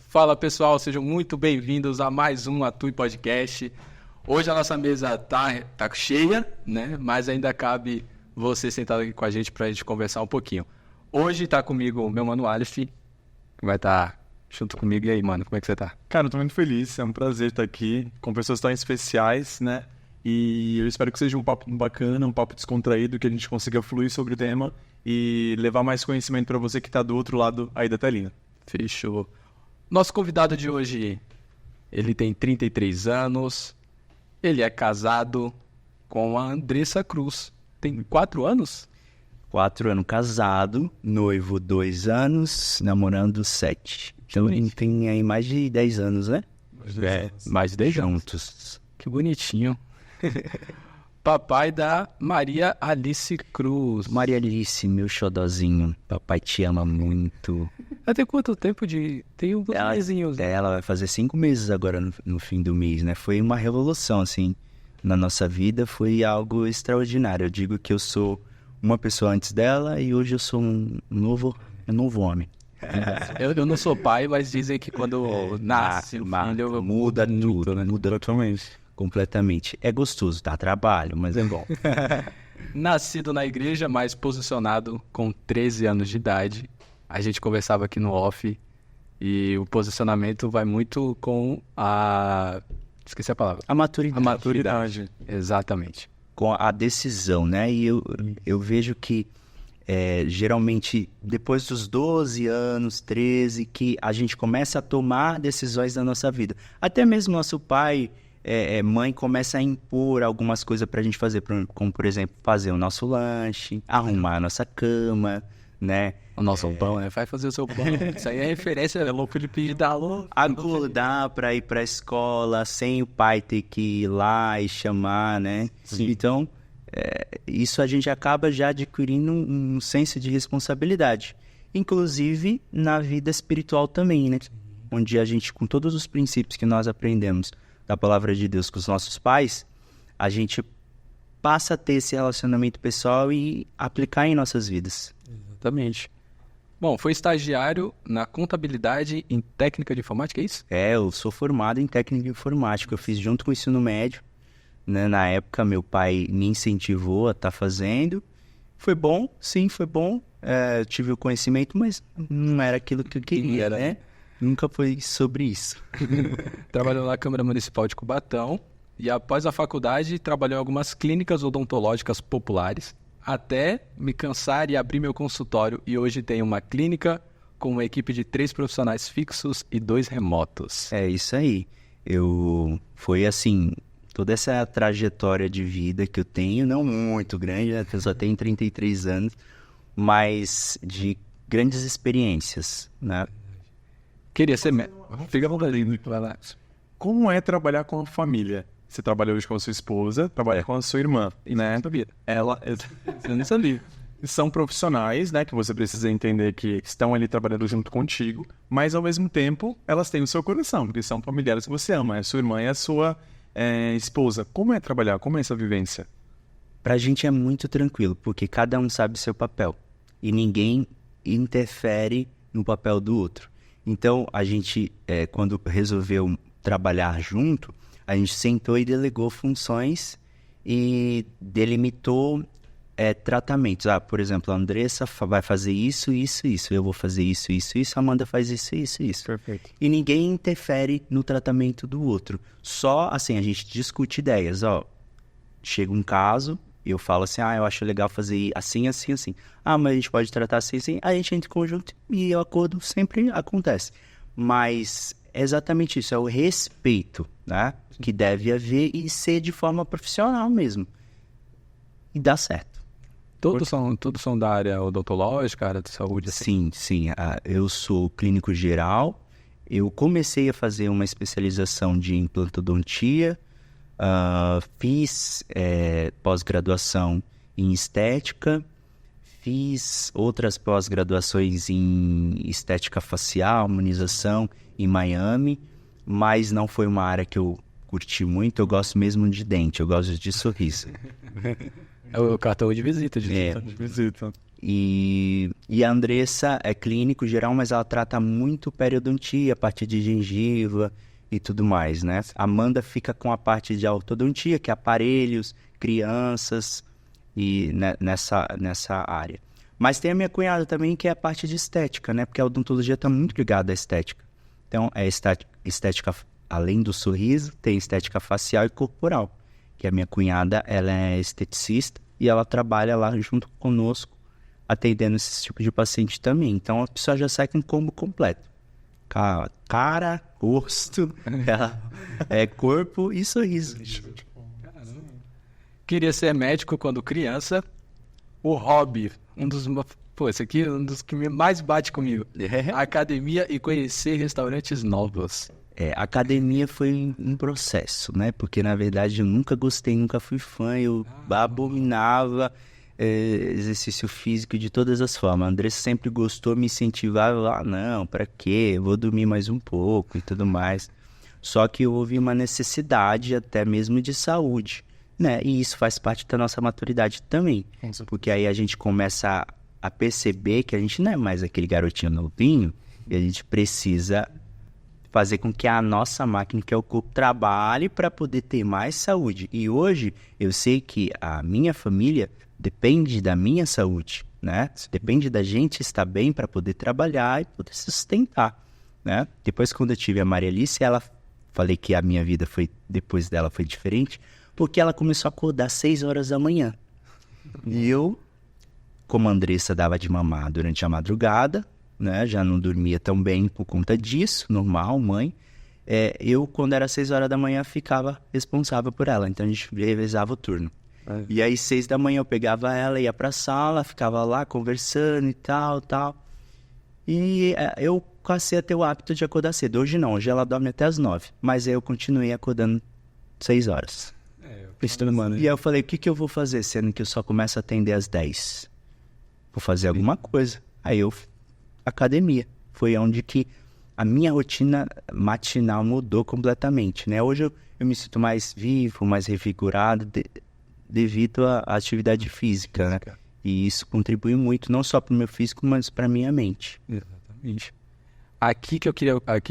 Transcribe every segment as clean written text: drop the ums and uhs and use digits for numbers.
Fala pessoal, sejam muito bem-vindos a mais um Atue Podcast. Hoje a nossa mesa tá cheia, né? Mas ainda cabe você sentado aqui com a gente pra gente conversar um pouquinho. Hoje tá comigo o meu mano Aleph, que vai estar junto comigo. E aí, mano, como é que você tá? Cara, eu tô muito feliz, é um prazer estar aqui com pessoas tão especiais, né? E eu espero que seja um papo bacana, um papo descontraído, que a gente consiga fluir sobre o tema e levar mais conhecimento pra você que tá do outro lado aí da telinha. Fechou. Nosso convidado de hoje, ele tem 33 anos, ele é casado com a Andressa Cruz. Tem 4 anos? 4 anos casado, noivo 2 anos, namorando 7. Então tem aí mais de 10 anos, né? Mais de 10 anos. Juntos. Que bonitinho. Papai da Maria Alice Cruz. Maria Alice, meu xodozinho, papai te ama muito. Ela tem quanto tempo de... Tem uns mesinhos. Ela vai fazer 5 meses agora no fim do mês, né? Foi uma revolução, assim, na nossa vida, foi algo extraordinário. Eu digo que eu sou uma pessoa antes dela e hoje eu sou um novo homem. Eu não sou pai, mas dizem que quando nasce o filho... Muda tudo, né? Muda totalmente. Completamente. É gostoso, dá trabalho, mas é bom. Nascido na igreja, mas posicionado com 13 anos de idade. A gente conversava aqui no off e o posicionamento vai muito com a... Esqueci a palavra. A maturidade. A maturidade. Exatamente. Com a decisão, né? E eu vejo que geralmente depois dos 12 anos, 13, que a gente começa a tomar decisões na nossa vida. Até mesmo nosso pai... mãe começa a impor algumas coisas pra gente fazer, como, por exemplo, fazer o nosso lanche, arrumar a nossa cama, né? O nosso pão, né? Vai fazer o seu pão. Isso aí é referência, é louco de pedir da louco. Acordar pra ir pra escola sem o pai ter que ir lá e chamar, né? Sim. Então, isso a gente acaba já adquirindo um senso de responsabilidade. Inclusive na vida espiritual também, né? Onde a gente, com todos os princípios que nós aprendemos da palavra de Deus com os nossos pais, a gente passa a ter esse relacionamento pessoal e aplicar em nossas vidas. Exatamente. Bom, foi estagiário na contabilidade em técnica de informática, é isso? Eu sou formado em técnica de informática, eu fiz junto com o ensino médio, né? Na época meu pai me incentivou a estar fazendo, foi bom, sim, foi bom, eu tive o conhecimento, mas não era aquilo que eu queria, né? Nunca foi sobre isso. Trabalhou na Câmara Municipal de Cubatão e após a faculdade trabalhou em algumas clínicas odontológicas populares até me cansar e abrir meu consultório, e hoje tenho uma clínica com uma equipe de 3 profissionais fixos e 2 remotos. É isso aí. Foi assim, toda essa trajetória de vida que eu tenho, não muito grande, né? Eu só tenho 33 anos, mas de grandes experiências, né? Queria ser Fica à vontade, vai lá. Como é trabalhar com a família? Você trabalha hoje com a sua esposa, trabalha com a sua irmã, né? Eu não sabia. São profissionais, né, que você precisa entender que estão ali trabalhando junto contigo, mas ao mesmo tempo elas têm o seu coração, porque são familiares que você ama, é a sua irmã e a sua esposa. Como é trabalhar? Como é essa vivência? Pra gente é muito tranquilo, porque cada um sabe seu papel e ninguém interfere no papel do outro. Então, a gente, quando resolveu trabalhar junto, a gente sentou e delegou funções e delimitou tratamentos. Por exemplo, a Andressa vai fazer isso, isso, isso. Eu vou fazer isso, isso, isso. A Amanda faz isso, isso, isso. Perfeito. E ninguém interfere no tratamento do outro. Só, assim, a gente discute ideias. Chega um caso, eu falo assim, eu acho legal fazer assim, assim, assim. Mas a gente pode tratar assim, assim. A gente entra em conjunto e o acordo sempre acontece. Mas é exatamente isso, é o respeito, né? Que deve haver e ser de forma profissional mesmo. E dá certo. Todos são da área odontológica, área de saúde? Assim? Sim. Eu sou clínico geral. Eu comecei a fazer uma especialização de implantodontia. Fiz pós-graduação em estética. Fiz outras pós-graduações em estética facial, harmonização em Miami. Mas não foi uma área que eu curti muito. Eu gosto mesmo de dente, eu gosto de sorriso. É o cartão de visita. De visita. E a Andressa é clínico geral, mas ela trata muito periodontia, a parte de gengiva e tudo mais, né? A Amanda fica com a parte de ortodontia, que é aparelhos, crianças e nessa área. Mas tem a minha cunhada também, que é a parte de estética, né? Porque a odontologia está muito ligada à estética. Então, é estética, além do sorriso, tem estética facial e corporal. Que a minha cunhada, ela é esteticista e ela trabalha lá junto conosco, atendendo esse tipo de paciente também. Então, a pessoa já sai com um combo completo. Cara, rosto, corpo e sorriso. Queria ser médico quando criança. O hobby, esse aqui é um dos que mais bate comigo. Academia e conhecer restaurantes novos. Academia foi um processo, né? Porque, na verdade, eu nunca gostei, nunca fui fã. Eu abominava exercício físico de todas as formas. A Andressa sempre gostou, me incentivava. Não, pra quê? Eu vou dormir mais um pouco e tudo mais. Só que houve uma necessidade até mesmo de saúde, né? E isso faz parte da nossa maturidade também. Porque aí a gente começa a perceber que a gente não é mais aquele garotinho novinho e a gente precisa fazer com que a nossa máquina, que é o corpo, trabalhe para poder ter mais saúde. E hoje eu sei que a minha família depende da minha saúde, né? Depende da gente estar bem para poder trabalhar e poder se sustentar, né? Depois, quando eu tive a Maria Alice, falei que a minha vida depois dela foi diferente, porque ela começou a acordar às 6 horas da manhã. E eu, como a Andressa dava de mamar durante a madrugada, né, já não dormia tão bem por conta disso, normal, mãe. Eu, quando era 6 horas da manhã, ficava responsável por ela. Então, a gente revezava o turno. E aí, 6 da manhã, eu pegava ela, ia pra sala, ficava lá conversando e tal. E eu passei a ter o hábito de acordar cedo. Hoje não, hoje ela dorme até as 9. Mas aí eu continuei acordando 6 horas. E aí eu falei, o que eu vou fazer, sendo que eu só começo a atender às 10? Vou fazer alguma coisa. Aí academia. Foi onde que a minha rotina matinal mudou completamente, né? Hoje eu me sinto mais vivo, mais revigorado devido à atividade física, né? E isso contribui muito, não só para o meu físico, mas para a minha mente. Exatamente. Aqui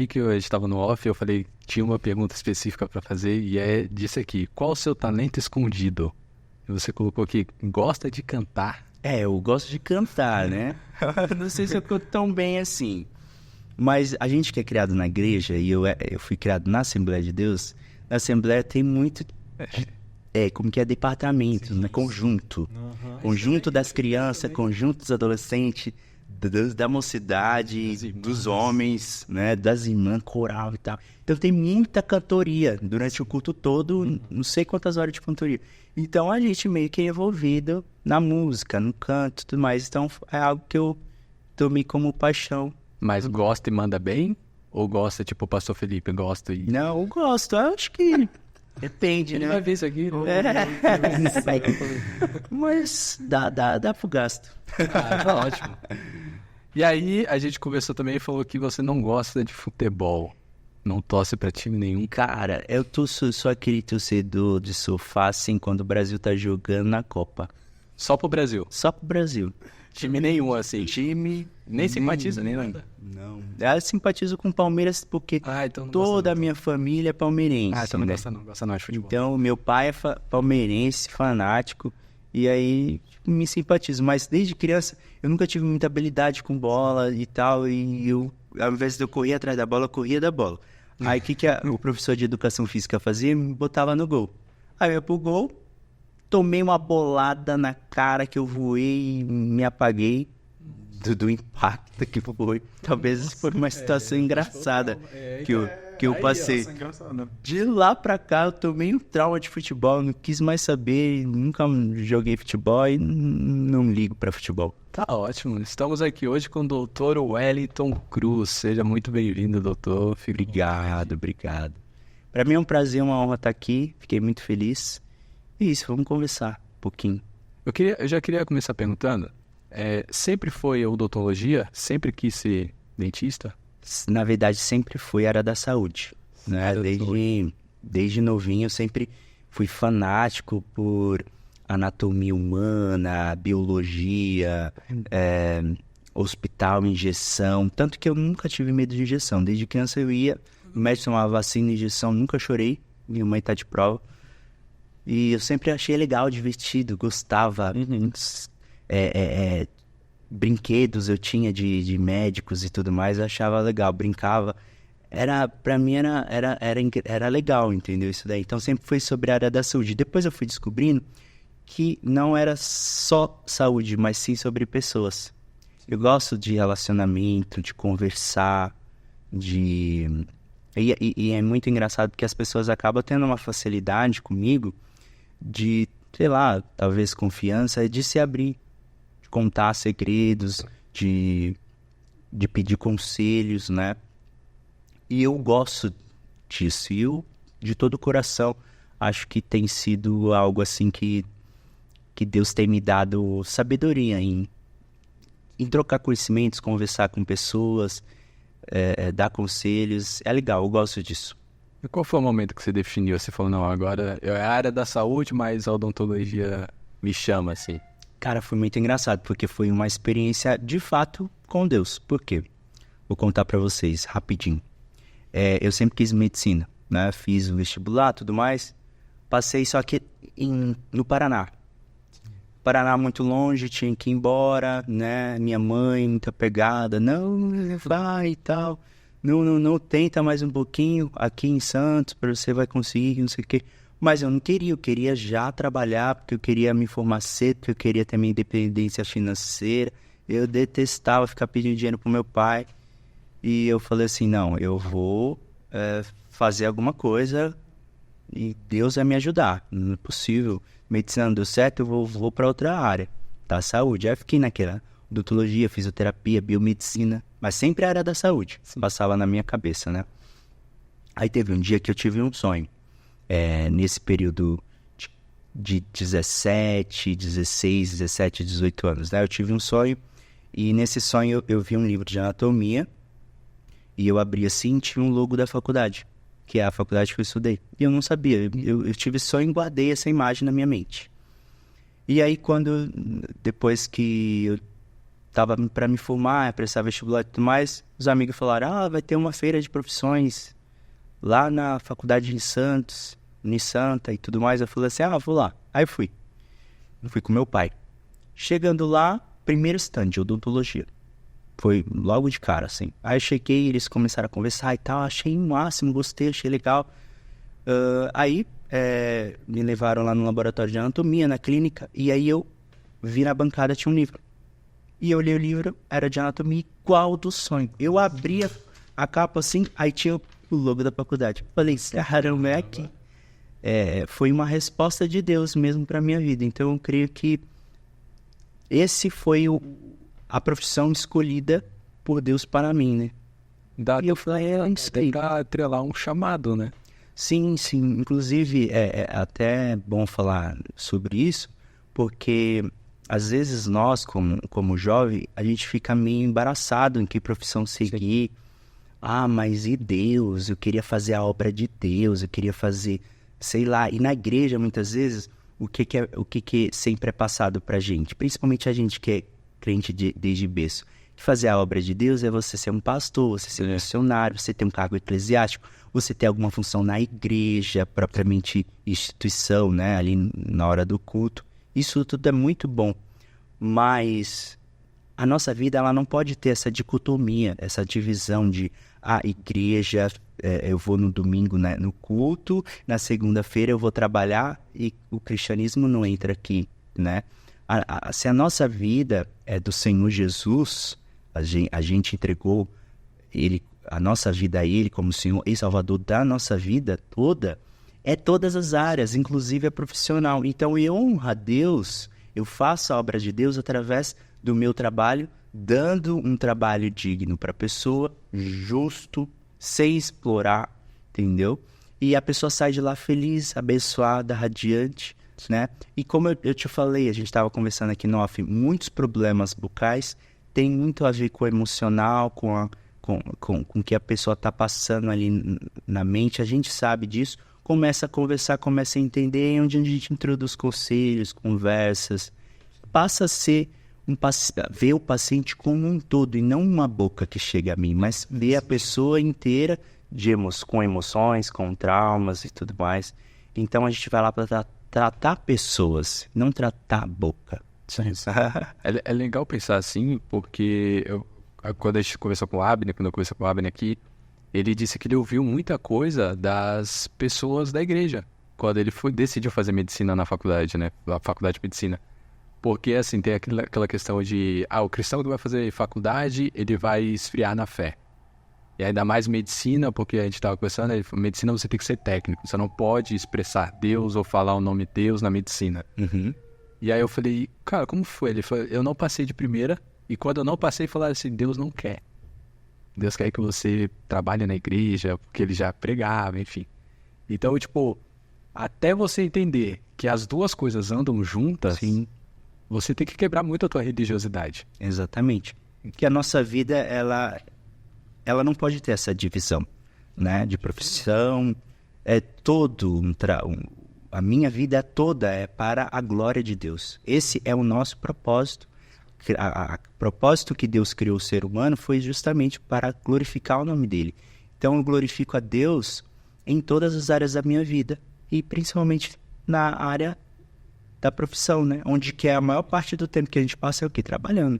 que eu estava no off, eu falei, tinha uma pergunta específica para fazer e é disso aqui. Qual o seu talento escondido? E você colocou aqui, gosta de cantar. Eu gosto de cantar, né? Não sei se eu canto tão bem assim. Mas a gente que é criado na igreja, e eu fui criado na Assembleia de Deus, na Assembleia tem muito... como que é departamento, né? Conjunto. Conjunto das crianças, conjunto dos adolescentes, da mocidade, dos homens, né? Das irmãs, coral e tal. Então tem muita cantoria durante o culto todo, não sei quantas horas de cantoria. Então a gente meio que é envolvido na música, no canto e tudo mais. Então é algo que eu tomei como paixão. Mas gosta e manda bem? Ou gosta, tipo o pastor Felipe, gosta e... Não, eu gosto, eu acho que... Depende, Ele né? vai ver isso aqui. Mas dá pro gasto. Tá ótimo. E aí, a gente conversou também e falou que você não gosta de futebol. Não torce pra time nenhum. Cara, eu sou aquele torcedor de sofá, assim, quando o Brasil tá jogando na Copa. Só pro Brasil? Só pro Brasil. Time nenhum, assim. Time... Nem simpatiza, nem nada. Não. Eu simpatizo com o Palmeiras porque então toda a minha família é palmeirense. Então não gosta não de futebol. Então, meu pai é palmeirense, fanático, e aí me simpatizo. Mas desde criança, eu nunca tive muita habilidade com bola e tal, e eu, ao invés de eu correr atrás da bola, eu corria da bola. Aí o que o professor de educação física fazia? Me botava no gol. Aí eu ia pro gol, tomei uma bolada na cara que eu voei e me apaguei. Do impacto que foi. Talvez foi uma situação engraçada que eu passei. De lá pra cá eu tomei um trauma de futebol, não quis mais saber, nunca joguei futebol e não ligo pra futebol. Tá ótimo. Estamos aqui hoje com o Dr. Wellington Cruz. Seja muito bem-vindo, doutor. Obrigado. Pra mim é um prazer, uma honra estar aqui. Fiquei muito feliz. E isso, vamos conversar um pouquinho. Eu já queria começar perguntando. Sempre foi odontologia? Sempre quis ser dentista? Na verdade, sempre fui área da saúde. Né? Desde novinho, eu sempre fui fanático por anatomia humana, biologia, hospital, injeção. Tanto que eu nunca tive medo de injeção. Desde criança eu ia, o médico tomava vacina, injeção, nunca chorei. Minha mãe tá de prova. E eu sempre achei legal, divertido, gostava. Brinquedos eu tinha de médicos e tudo mais, eu achava legal, brincava. Pra mim era legal, entendeu? Isso daí. Então sempre foi sobre a área da saúde. Depois eu fui descobrindo que não era só saúde, mas sim sobre pessoas. Eu gosto de relacionamento, de conversar, E é muito engraçado porque as pessoas acabam tendo uma facilidade comigo de, sei lá, talvez confiança, de se abrir, de contar segredos, de pedir conselhos, né? E eu gosto disso, e eu, de todo o coração, acho que tem sido algo assim que Deus tem me dado sabedoria em trocar conhecimentos, conversar com pessoas, dar conselhos. É legal, eu gosto disso. E qual foi o momento que você definiu? Você falou, não, agora é a área da saúde, mas a odontologia me chama, assim. Cara, foi muito engraçado, porque foi uma experiência de fato com Deus. Por quê? Vou contar pra vocês rapidinho. Eu sempre quis medicina, né? Fiz o vestibular, tudo mais. Passei só que no Paraná. Paraná muito longe, tinha que ir embora, né? Minha mãe muito apegada. Não, vai e tal. Não, tenta mais um pouquinho aqui em Santos, você vai conseguir, não sei o quê. Mas eu não queria, eu queria já trabalhar, porque eu queria me formar cedo, porque eu queria ter minha independência financeira. Eu detestava ficar pedindo dinheiro pro meu pai. E eu falei assim, não, eu vou fazer alguma coisa e Deus vai me ajudar. Não é possível. Medicina não deu certo, eu vou para outra área, da saúde. Aí eu fiquei naquela odontologia, fisioterapia, biomedicina, mas sempre a área da saúde. Passava na minha cabeça, né? Aí teve um dia que eu tive um sonho. Nesse período de 17, 16, 17, 18 anos, né? Eu tive um sonho e nesse sonho eu vi um livro de anatomia e eu abri assim e tinha um logo da faculdade, que é a faculdade que eu estudei. E eu não sabia, eu tive sonho e guardei essa imagem na minha mente. E aí depois que eu tava para me formar, prestar vestibular e tudo mais, os amigos falaram, vai ter uma feira de profissões lá na faculdade de Santos, Unisanta e tudo mais. Eu falei assim, vou lá. Aí eu fui com meu pai. Chegando lá, primeiro stand de odontologia. Foi logo de cara, assim. Aí eu cheguei, eles começaram a conversar e tal. Achei o máximo, gostei, achei legal. Aí me levaram lá no laboratório de anatomia, na clínica. E aí eu vi na bancada, tinha um livro. E eu olhei o livro, era de anatomia igual do sonho. Eu abria a capa assim, aí tinha o logo da faculdade. Falei, caramba, é aqui. Foi uma resposta de Deus mesmo para minha vida. Então eu creio que esse foi a profissão escolhida por Deus para mim, né? E eu falei, isso aí. Dá pra atrelar um chamado, né? Sim. Inclusive, é até bom falar sobre isso, porque às vezes nós, como jovem, a gente fica meio embaraçado em que profissão seguir. Mas e Deus? Eu queria fazer a obra de Deus, eu queria fazer, sei lá. E na igreja, muitas vezes, o que sempre é passado pra gente, principalmente a gente que é crente desde berço, que fazer a obra de Deus é você ser um pastor, você ser um missionário, você ter um cargo eclesiástico, você ter alguma função na igreja, propriamente instituição, né, ali na hora do culto. Isso tudo é muito bom, mas a nossa vida ela não pode ter essa dicotomia, essa divisão de igreja, eu vou no domingo, né, no culto, na segunda-feira eu vou trabalhar e o cristianismo não entra aqui, né? Se a nossa vida é do Senhor Jesus, a gente entregou a nossa vida a Ele como Senhor e Salvador da nossa vida toda, todas as áreas, inclusive a profissional. Então eu honro a Deus, eu faço a obra de Deus através do meu trabalho, dando um trabalho digno para a pessoa, justo, sem explorar, entendeu? E a pessoa sai de lá feliz, abençoada, radiante, né? E como eu te falei, a gente estava conversando aqui no off, muitos problemas bucais têm muito a ver com o emocional, com o que a pessoa está passando ali na mente. A gente sabe disso, começa a conversar, começa a entender, é onde a gente introduz conselhos, conversas, passa a ser ver o paciente como um todo, e não uma boca que chega a mim, mas ver a pessoa inteira com emoções, com traumas e tudo mais. Então a gente vai lá para tratar pessoas, não tratar a boca. É legal pensar assim, porque quando a gente conversou com o Abner, quando eu conversei com o Abner aqui, ele disse que ele ouviu muita coisa das pessoas da igreja, quando ele decidiu fazer medicina na faculdade, né? Na faculdade de medicina. Porque, assim, tem aquela questão de... o cristão que vai fazer faculdade, ele vai esfriar na fé. E ainda mais medicina, porque a gente estava conversando, medicina você tem que ser técnico. Você não pode expressar Deus ou falar o nome Deus na medicina. Uhum. E aí eu falei, cara, como foi? Ele falou, eu não passei de primeira. E quando eu não passei, falaram assim, Deus não quer. Deus quer que você trabalhe na igreja, porque ele já pregava, enfim. Então, tipo, até você entender que as duas coisas andam juntas... Sim. Você tem que quebrar muito a tua religiosidade. Exatamente. Que a nossa vida, ela não pode ter essa divisão, né? De profissão. A minha vida toda é para a glória de Deus. Esse é o nosso propósito. O propósito que Deus criou o ser humano foi justamente para glorificar o nome dele. Então eu glorifico a Deus em todas as áreas da minha vida. E principalmente na área da profissão, né? Onde que é a maior parte do tempo que a gente passa é o quê? Trabalhando.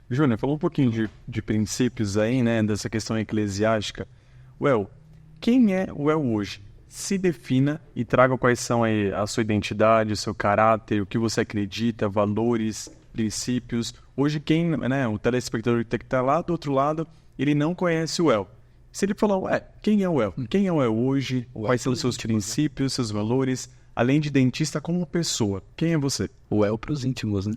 Júnior, falou um pouquinho de princípios aí, né? Dessa questão eclesiástica. Quem é o El hoje? Se defina e traga quais são aí a sua identidade, o seu caráter, o que você acredita, valores, princípios. Hoje o telespectador que está lá do outro lado, ele não conhece o El. Se ele falar, quem é o El? Quem é o El hoje? Quais são os seus princípios, seus valores? Além de dentista, como pessoa, quem é você? O El pros íntimos, né?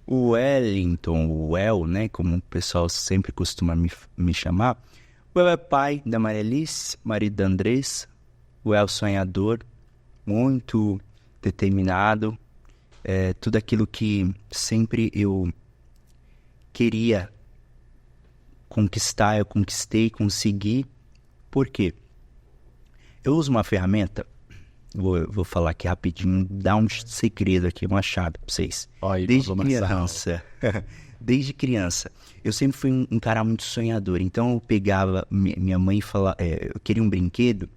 O Wellington, o El, né? Como o pessoal sempre costuma me chamar. O El é pai da Maria Alice, marido da Andressa. O El sonhador, muito determinado. Tudo aquilo que sempre eu queria conquistar, eu conquistei, consegui. Por quê? Eu uso uma ferramenta, vou falar aqui rapidinho, dar um segredo aqui, uma chave pra vocês. Desde criança, eu sempre fui um cara muito sonhador. Então eu pegava minha mãe e falava, eu queria um brinquedo,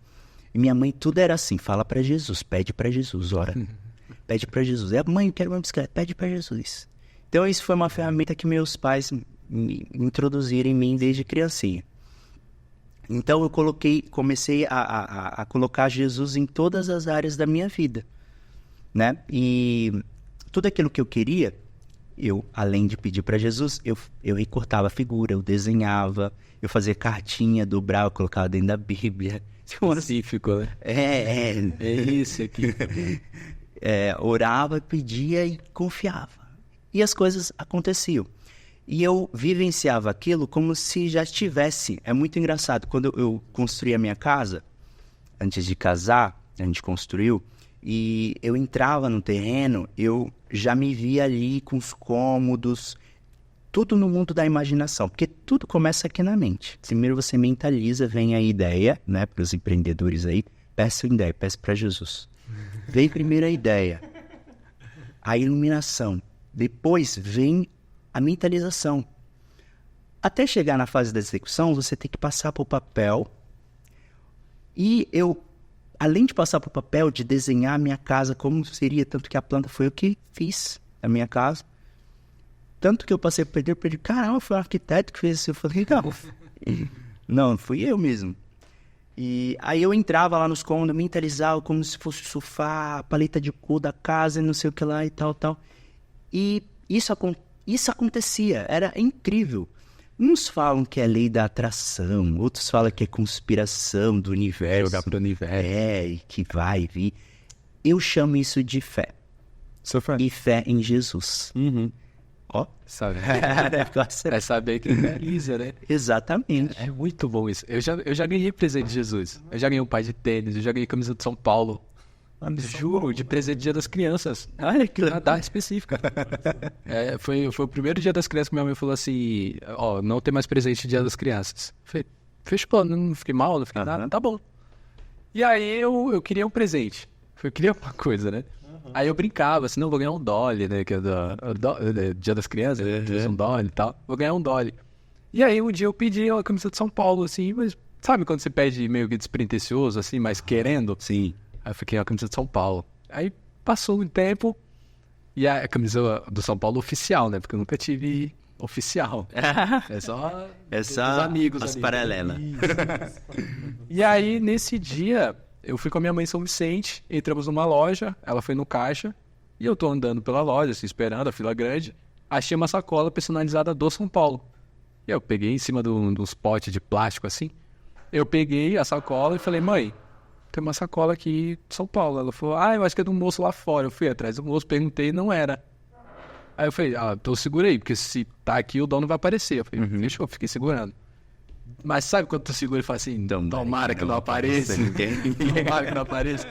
e minha mãe tudo era assim, fala pra Jesus, pede pra Jesus, ora. Pede pra Jesus. Mãe, eu quero uma bicicleta, pede pra Jesus. Então isso foi uma ferramenta que meus pais me introduziram em mim desde criancinha. Então eu comecei a colocar Jesus em todas as áreas da minha vida, né? E tudo aquilo que eu queria, além de pedir para Jesus, eu recortava a figura, eu desenhava, eu fazia cartinha, dobrava, colocava dentro da Bíblia. Específico, né? É esse aqui. Orava, pedia e confiava. E as coisas aconteciam. E eu vivenciava aquilo como se já estivesse. É muito engraçado. Quando eu construí a minha casa, antes de casar, a gente construiu, e eu entrava no terreno, eu já me via ali com os cômodos, tudo no mundo da imaginação, porque tudo começa aqui na mente. Primeiro você mentaliza, vem a ideia, né, para os empreendedores aí, peça a ideia, peça para Jesus. Vem primeiro a ideia, a iluminação, depois vem a mentalização. Até chegar na fase da execução, você tem que passar para o papel. E eu, além de passar para o papel, de desenhar a minha casa como seria, tanto que a planta foi eu que fiz a minha casa. Tanto que eu passei para o Pedro, caramba, foi o arquiteto que fez isso. Eu falei, não fui eu mesmo. E aí eu entrava lá nos cômodos, mentalizava como se fosse o sofá, a paleta de cor da casa, não sei o que lá e tal. E isso acontecia, era incrível. Uns falam que é lei da atração, outros falam que é conspiração do universo. Jogar pro universo. E que vai vir. Eu chamo isso de fé. Sua fé. E fé em Jesus. Uhum. Ó. Sabe? É saber que realiza, né? Exatamente. É muito bom isso. Eu já ganhei presente de Jesus. Eu já ganhei um par de tênis, eu já ganhei camisa de São Paulo. Juro, de presente Dia das Crianças. Olha que Na data específica. Foi o primeiro Dia das Crianças que minha mãe falou assim, não tem mais presente Dia das Crianças. Eu falei, fechou, não fiquei mal, não fiquei nada, tá bom. E aí eu queria um presente. Eu queria uma coisa, né? Aí eu brincava, assim, não, vou ganhar um Dolly, né? Que é Dia das Crianças, um Dolly e tal. Vou ganhar um Dolly. E aí um dia eu pedi uma camisa de São Paulo, assim, mas sabe quando você pede meio que despretensioso, assim, mas querendo? Sim. Aí eu fiquei a camisa de São Paulo. Aí passou um tempo e a camisa do São Paulo oficial, né? Porque eu nunca tive oficial. É só dos amigos as ali. paralelas. E aí, nesse dia, eu fui com a minha mãe em São Vicente, entramos numa loja, ela foi no caixa, e eu tô andando pela loja, assim, esperando, a fila grande, achei uma sacola personalizada do São Paulo. E eu peguei em cima dos potes de plástico, assim, eu peguei a sacola e falei, mãe, tem uma sacola aqui de São Paulo. Ela falou, eu acho que é do moço lá fora. Eu fui atrás do moço, perguntei, não era. Aí eu falei, então segura aí, porque se tá aqui o dono vai aparecer. Eu falei, fechou, fiquei segurando. Mas sabe quando tu segura e fala assim, tomara que não apareça? Tomara que não apareça.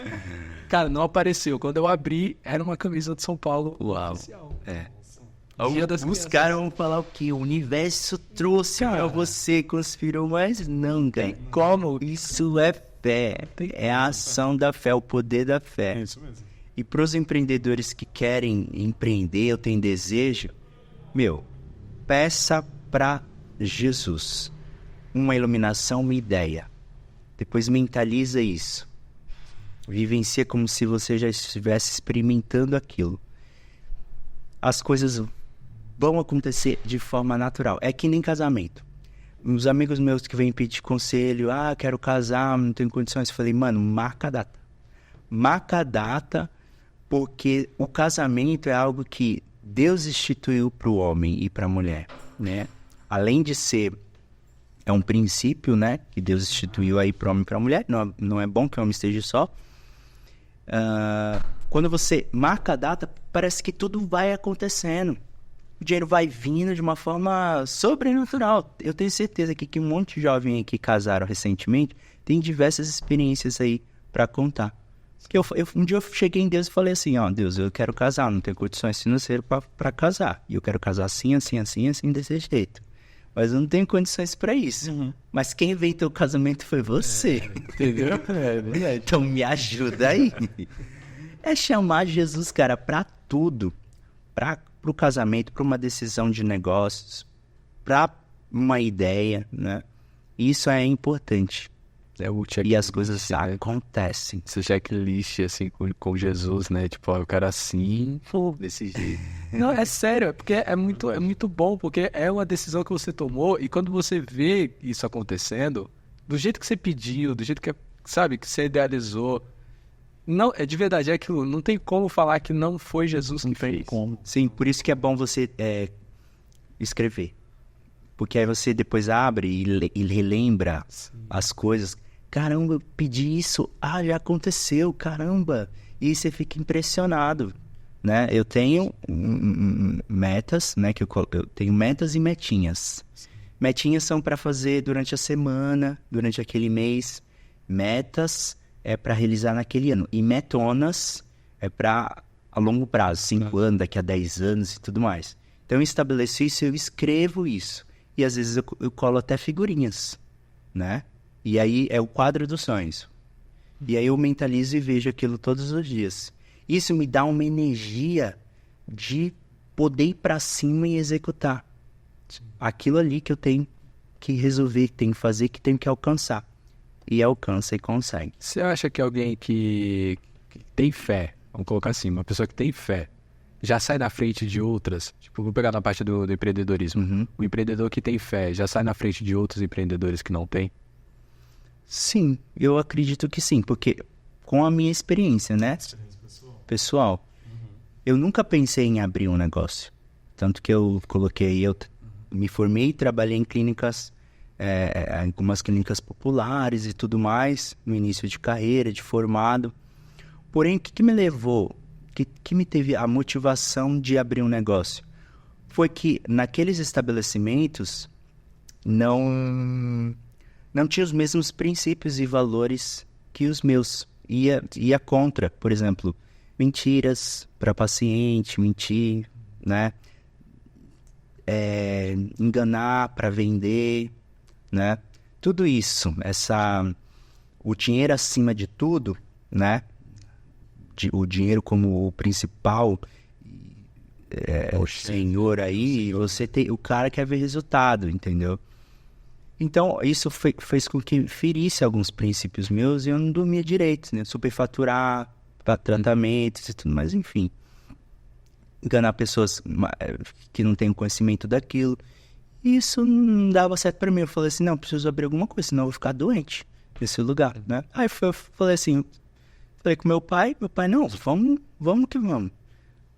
Cara, não apareceu. Quando eu abri, era uma camisa de São Paulo. Uau. Oficial. Dia das Os caras vão falar o quê? O universo trouxe pra você, conspirou, mas não, cara. Como? Isso é fé. É a ação da fé, o poder da fé. É isso mesmo. E para os empreendedores que querem empreender ou têm desejo, peça para Jesus uma iluminação, uma ideia. Depois mentaliza isso. Vivencia como se você já estivesse experimentando aquilo. As coisas vão acontecer de forma natural. É que nem casamento. Os amigos meus que vêm pedir conselho, quero casar, não tenho condições. Eu falei, mano, marca a data. Marca a data, porque o casamento é algo que Deus instituiu para o homem e para a mulher, né? Além de ser, é um princípio, né? Que Deus instituiu aí para o homem e para a mulher. Não é bom que o homem esteja só. Quando você marca a data, parece que tudo vai acontecendo. O dinheiro vai vindo de uma forma sobrenatural. Eu tenho certeza que um monte de jovens que casaram recentemente tem diversas experiências aí para contar. Um dia eu cheguei em Deus e falei assim, Deus, eu quero casar, não tenho condições financeiras para casar. E eu quero casar assim, desse jeito. Mas eu não tenho condições para isso. Mas quem inventou o casamento foi você. Entendeu? É verdade. Então me ajuda aí. É chamar Jesus, cara, para tudo. Para o casamento, para uma decisão de negócios, para uma ideia, né? Isso é importante. É o E as coisas acontecem. Esse checklist, assim, com Jesus, né? Tipo, eu quero assim, desse jeito. Não, é sério, porque é muito bom, porque é uma decisão que você tomou e quando você vê isso acontecendo, do jeito que você pediu, do jeito que, sabe, que você idealizou, não, de verdade, é aquilo, não tem como falar que não foi Jesus que fez. Sim, por isso que é bom você escrever. Porque aí você depois abre e relembra as coisas. Caramba, eu pedi isso, já aconteceu, caramba. E você fica impressionado, né? Eu tenho metas, né? Eu tenho metas e metinhas. Metinhas são para fazer durante a semana, durante aquele mês. Metas é para realizar naquele ano. E metonas é para a longo prazo, 5 anos, daqui a 10 anos e tudo mais. Então eu estabeleço isso, eu escrevo isso. E às vezes eu colo até figurinhas, né? E aí é o quadro dos sonhos. E aí eu mentalizo e vejo aquilo todos os dias. Isso me dá uma energia de poder ir para cima e executar. Aquilo ali que eu tenho que resolver, que tenho que fazer, que tenho que alcançar. E alcança e consegue. Você acha que alguém que tem fé, vamos colocar assim, uma pessoa que tem fé, já sai na frente de outras? Tipo, vou pegar na parte do empreendedorismo. O empreendedor que tem fé já sai na frente de outros empreendedores que não têm? Sim, eu acredito que sim, porque com a minha experiência, né? Pessoal, eu nunca pensei em abrir um negócio. Tanto que eu me formei e trabalhei em clínicas, algumas clínicas populares e tudo mais, no início de carreira, de formado. Porém, o que me levou, que me teve a motivação de abrir um negócio? Foi que naqueles estabelecimentos não tinha os mesmos princípios e valores que os meus. Ia contra, por exemplo, mentiras para paciente, mentir, né? Enganar para vender, né? tudo isso, o dinheiro acima de tudo, né? O dinheiro como o principal, o senhor aí, você tem o cara quer ver resultado, entendeu? Então, isso fez com que ferisse alguns princípios meus e eu não dormia direito, né? Superfaturar, tratamentos e tudo mais, enfim. Enganar pessoas que não têm conhecimento daquilo. Isso não dava certo pra mim. Eu falei assim, não, preciso abrir alguma coisa, senão eu vou ficar doente nesse lugar, né? Aí eu falei assim, falei com meu pai, não, vamos que vamos.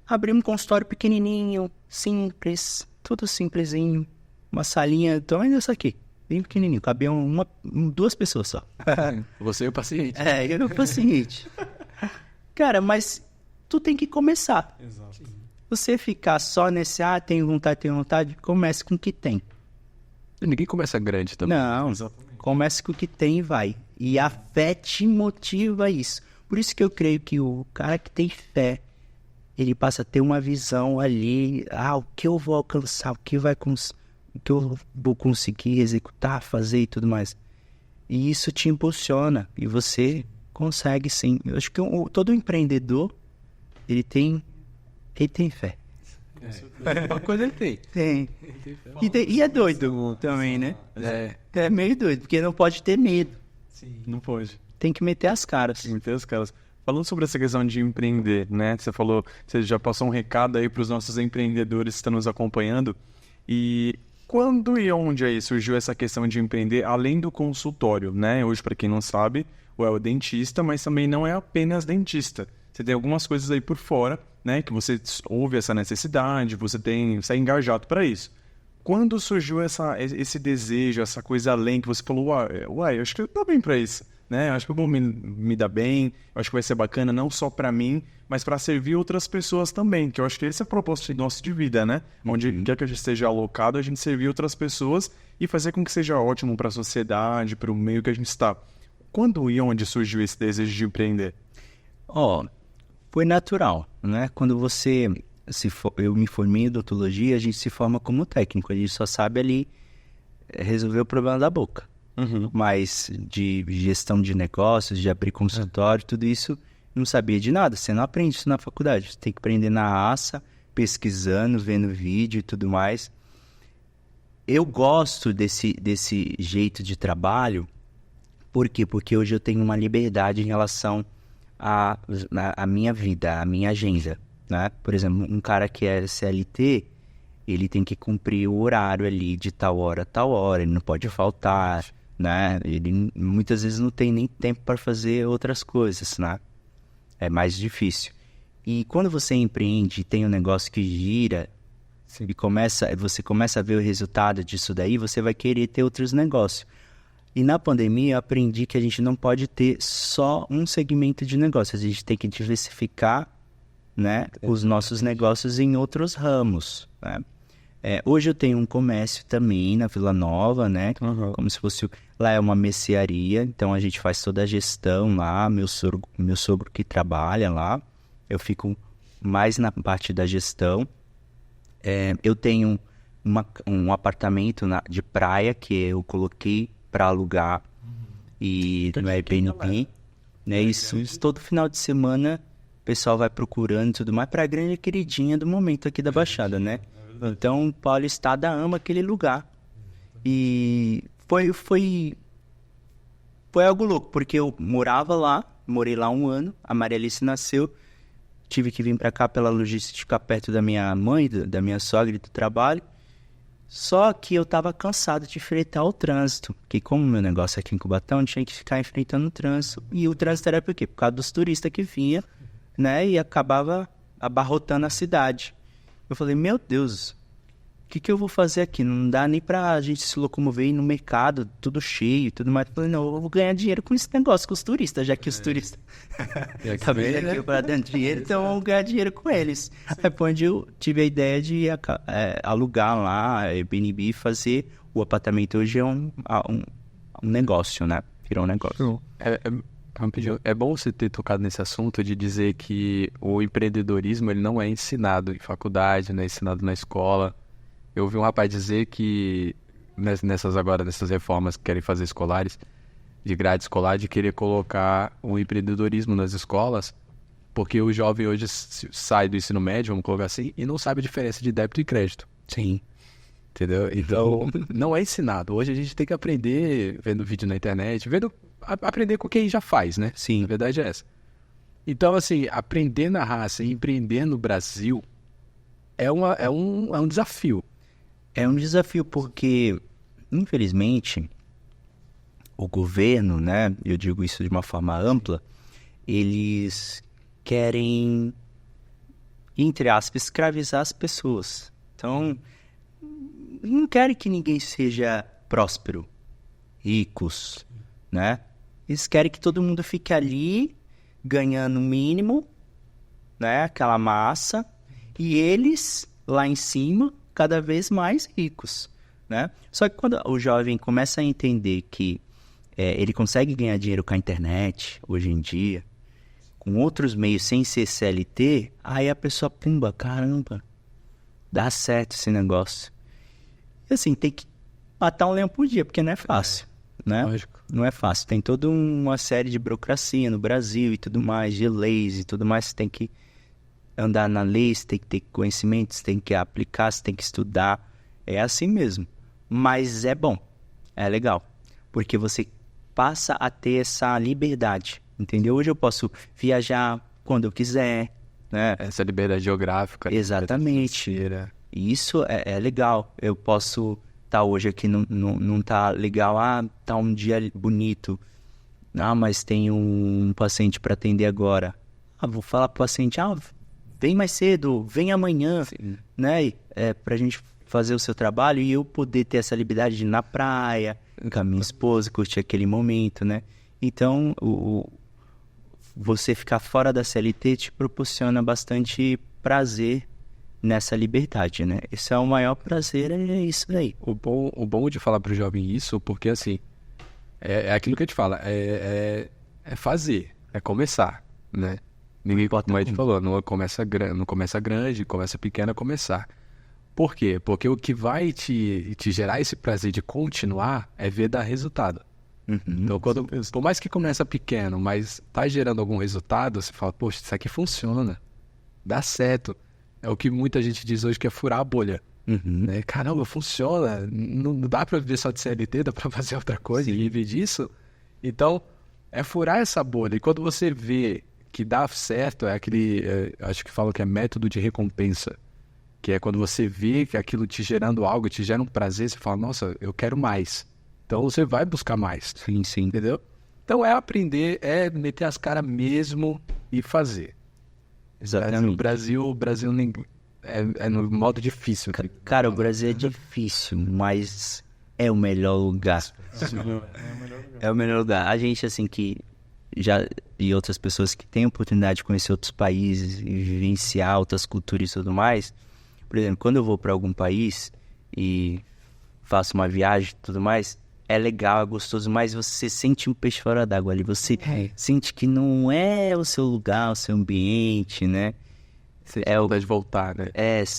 Abri um consultório pequenininho, simples, tudo simplesinho. Uma salinha, tamanho dessa aqui, bem pequenininho, cabiam 2 pessoas só. Você e o paciente. Eu e o paciente. Cara, mas tu tem que começar. Exato. Você ficar só nesse, tenho vontade, comece com o que tem. Ninguém começa grande também. Não, comece com o que tem e vai. E a fé te motiva a isso. Por isso que eu creio que o cara que tem fé, ele passa a ter uma visão ali, o que eu vou alcançar, o que eu vou conseguir executar, fazer e tudo mais. E isso te impulsiona, e você consegue sim. Eu acho que todo empreendedor, ele tem fé. Uma coisa ele tem. Tem. E é doido também, né? É meio doido, porque não pode ter medo. Sim. Não pode. Tem que meter as caras. Meter as caras. Falando sobre essa questão de empreender, né? Você falou, você já passou um recado aí para os nossos empreendedores que estão nos acompanhando. E quando e onde aí surgiu essa questão de empreender, além do consultório, né? Hoje, para quem não sabe, o El é dentista, mas também não é apenas dentista. Você tem algumas coisas aí por fora, né? Que você ouve essa necessidade, você é engajado para isso. Quando surgiu esse desejo, essa coisa além, que você falou, uai, eu acho que eu tô bem para isso, né? Eu acho que eu vou me dar bem, eu acho que vai ser bacana não só para mim, mas para servir outras pessoas também, que eu acho que esse é o propósito nosso de vida, né? Onde quer que a gente esteja alocado, a gente servir outras pessoas e fazer com que seja ótimo para a sociedade, para o meio que a gente está. Quando e onde surgiu esse desejo de empreender? Foi natural, né? Quando eu me formei em odontologia, a gente se forma como técnico, a gente só sabe ali resolver o problema da boca. Uhum. Mas de gestão de negócios, de abrir consultório, tudo isso, não sabia de nada. Você não aprende isso na faculdade. Você tem que aprender na raça, pesquisando, vendo vídeo e tudo mais. Eu gosto desse jeito de trabalho. Por quê? Porque hoje eu tenho uma liberdade em relação à minha vida, à minha agenda, né? Por exemplo, um cara que é CLT, ele tem que cumprir o horário ali de tal hora a tal hora, ele não pode faltar, né? Ele muitas vezes não tem nem tempo para fazer outras coisas, né? É mais difícil. E quando você empreende e tem um negócio que gira, e você começa a ver o resultado disso daí, você vai querer ter outros negócios. E na pandemia eu aprendi que a gente não pode ter só um segmento de negócio, a gente tem que diversificar, né, os nossos negócios em outros ramos, né? Hoje eu tenho um comércio também na Vila Nova, né? Uhum. Como se fosse... Lá é uma mercearia, então a gente faz toda a gestão lá, meu sogro que trabalha lá, eu fico mais na parte da gestão. Eu tenho um apartamento de praia que eu coloquei para alugar e no Airbnb, né? Isso todo final de semana o pessoal vai procurando e tudo mais para a grande queridinha do momento aqui da Baixada, né? Então, Paulistada ama aquele lugar. E foi algo louco, porque eu morei lá 1 ano, a Maria Alice nasceu, tive que vir para cá pela logística, ficar perto da minha mãe, da minha sogra e do trabalho. Só que eu tava cansado de enfrentar o trânsito, porque como meu negócio aqui em Cubatão, tinha que ficar enfrentando o trânsito. E o trânsito era por quê? Por causa dos turistas que vinham, né? E acabava abarrotando a cidade. Eu falei, meu Deus, o que eu vou fazer aqui? Não dá nem pra gente se locomover e ir no mercado, tudo cheio e tudo mais. Eu falei, não, eu vou ganhar dinheiro com esse negócio, com os turistas, já que os turistas tá vendo aqui para dando dinheiro, então eu vou ganhar dinheiro com eles. Aí foi onde eu tive a ideia de alugar lá, Airbnb, e fazer o apartamento. Hoje é um negócio, né? Virou um negócio. É bom você ter tocado nesse assunto de dizer que o empreendedorismo ele não é ensinado em faculdade, não é ensinado na escola. Eu ouvi um rapaz dizer que nessas reformas que querem fazer escolares, de grade escolar, de querer colocar o empreendedorismo nas escolas, porque o jovem hoje sai do ensino médio, vamos colocar assim, e não sabe a diferença de débito e crédito. Sim. Entendeu? Então, não é ensinado. Hoje a gente tem que aprender vendo vídeo na internet, aprender com quem já faz, né? Sim. A verdade é essa. Então, assim, aprender na raça e empreender no Brasil é um desafio. É um desafio porque, infelizmente, o governo, né, eu digo isso de uma forma ampla, eles querem, entre aspas, escravizar as pessoas. Então, não querem que ninguém seja próspero, ricos, né? Eles querem que todo mundo fique ali, ganhando o mínimo, né, aquela massa, e eles, lá em cima, cada vez mais ricos, né? Só que quando o jovem começa a entender que ele consegue ganhar dinheiro com a internet, hoje em dia, com outros meios sem ser CLT, aí a pessoa, pumba, caramba, dá certo esse negócio. E assim, tem que matar um leão por dia, porque não é fácil, né? Lógico. Não é fácil. Tem toda uma série de burocracia no Brasil e tudo mais, de leis e tudo mais. Você tem que andar na lei, você tem que ter conhecimento, você tem que aplicar, você tem que estudar. É assim mesmo. Mas é bom, é legal. Porque você passa a ter essa liberdade, entendeu? Hoje eu posso viajar quando eu quiser, né? Essa liberdade geográfica. Exatamente. E isso é legal. Eu posso estar hoje aqui, não tá legal. Tá um dia bonito. Mas tem um paciente para atender agora. Vou falar pro paciente, vem mais cedo, vem amanhã, né? Pra gente fazer o seu trabalho e eu poder ter essa liberdade de ir na praia, com a minha esposa, curtir aquele momento, né? Então, você ficar fora da CLT te proporciona bastante prazer nessa liberdade, né? Esse é o maior prazer, é isso aí. O bom de falar pro jovem isso, porque assim, é aquilo que a gente fala, é fazer, é começar, né? Ninguém, como a gente falou, não começa grande, começa pequeno, é começar. Por quê? Porque o que vai te gerar esse prazer de continuar é ver dar resultado. Então, por mais que começa pequeno, mas tá gerando algum resultado, você fala, poxa, isso aqui funciona, dá certo. É o que muita gente diz hoje que é furar a bolha. Né? Caramba, funciona. Não dá pra viver só de CLT, dá pra fazer outra coisa e viver disso. Então, é furar essa bolha. E quando você vê que dá certo, é aquele, acho que falam que é método de recompensa. Que é quando você vê que aquilo te gerando algo, te gera um prazer, você fala, nossa, eu quero mais. Então você vai buscar mais. Sim. Entendeu? Então é aprender, é meter as caras mesmo e fazer. Exatamente. O Brasil nem, é no modo difícil. Cara, o Brasil é difícil, mas é o melhor lugar. É o melhor lugar. A gente, assim, que já... E outras pessoas que têm a oportunidade de conhecer outros países e vivenciar outras culturas e tudo mais. Por exemplo, quando eu vou para algum país e faço uma viagem e tudo mais, é legal, é gostoso, mas você sente um peixe fora d'água ali. Você sente que não é o seu lugar, o seu ambiente, né? Você é o de voltar, né?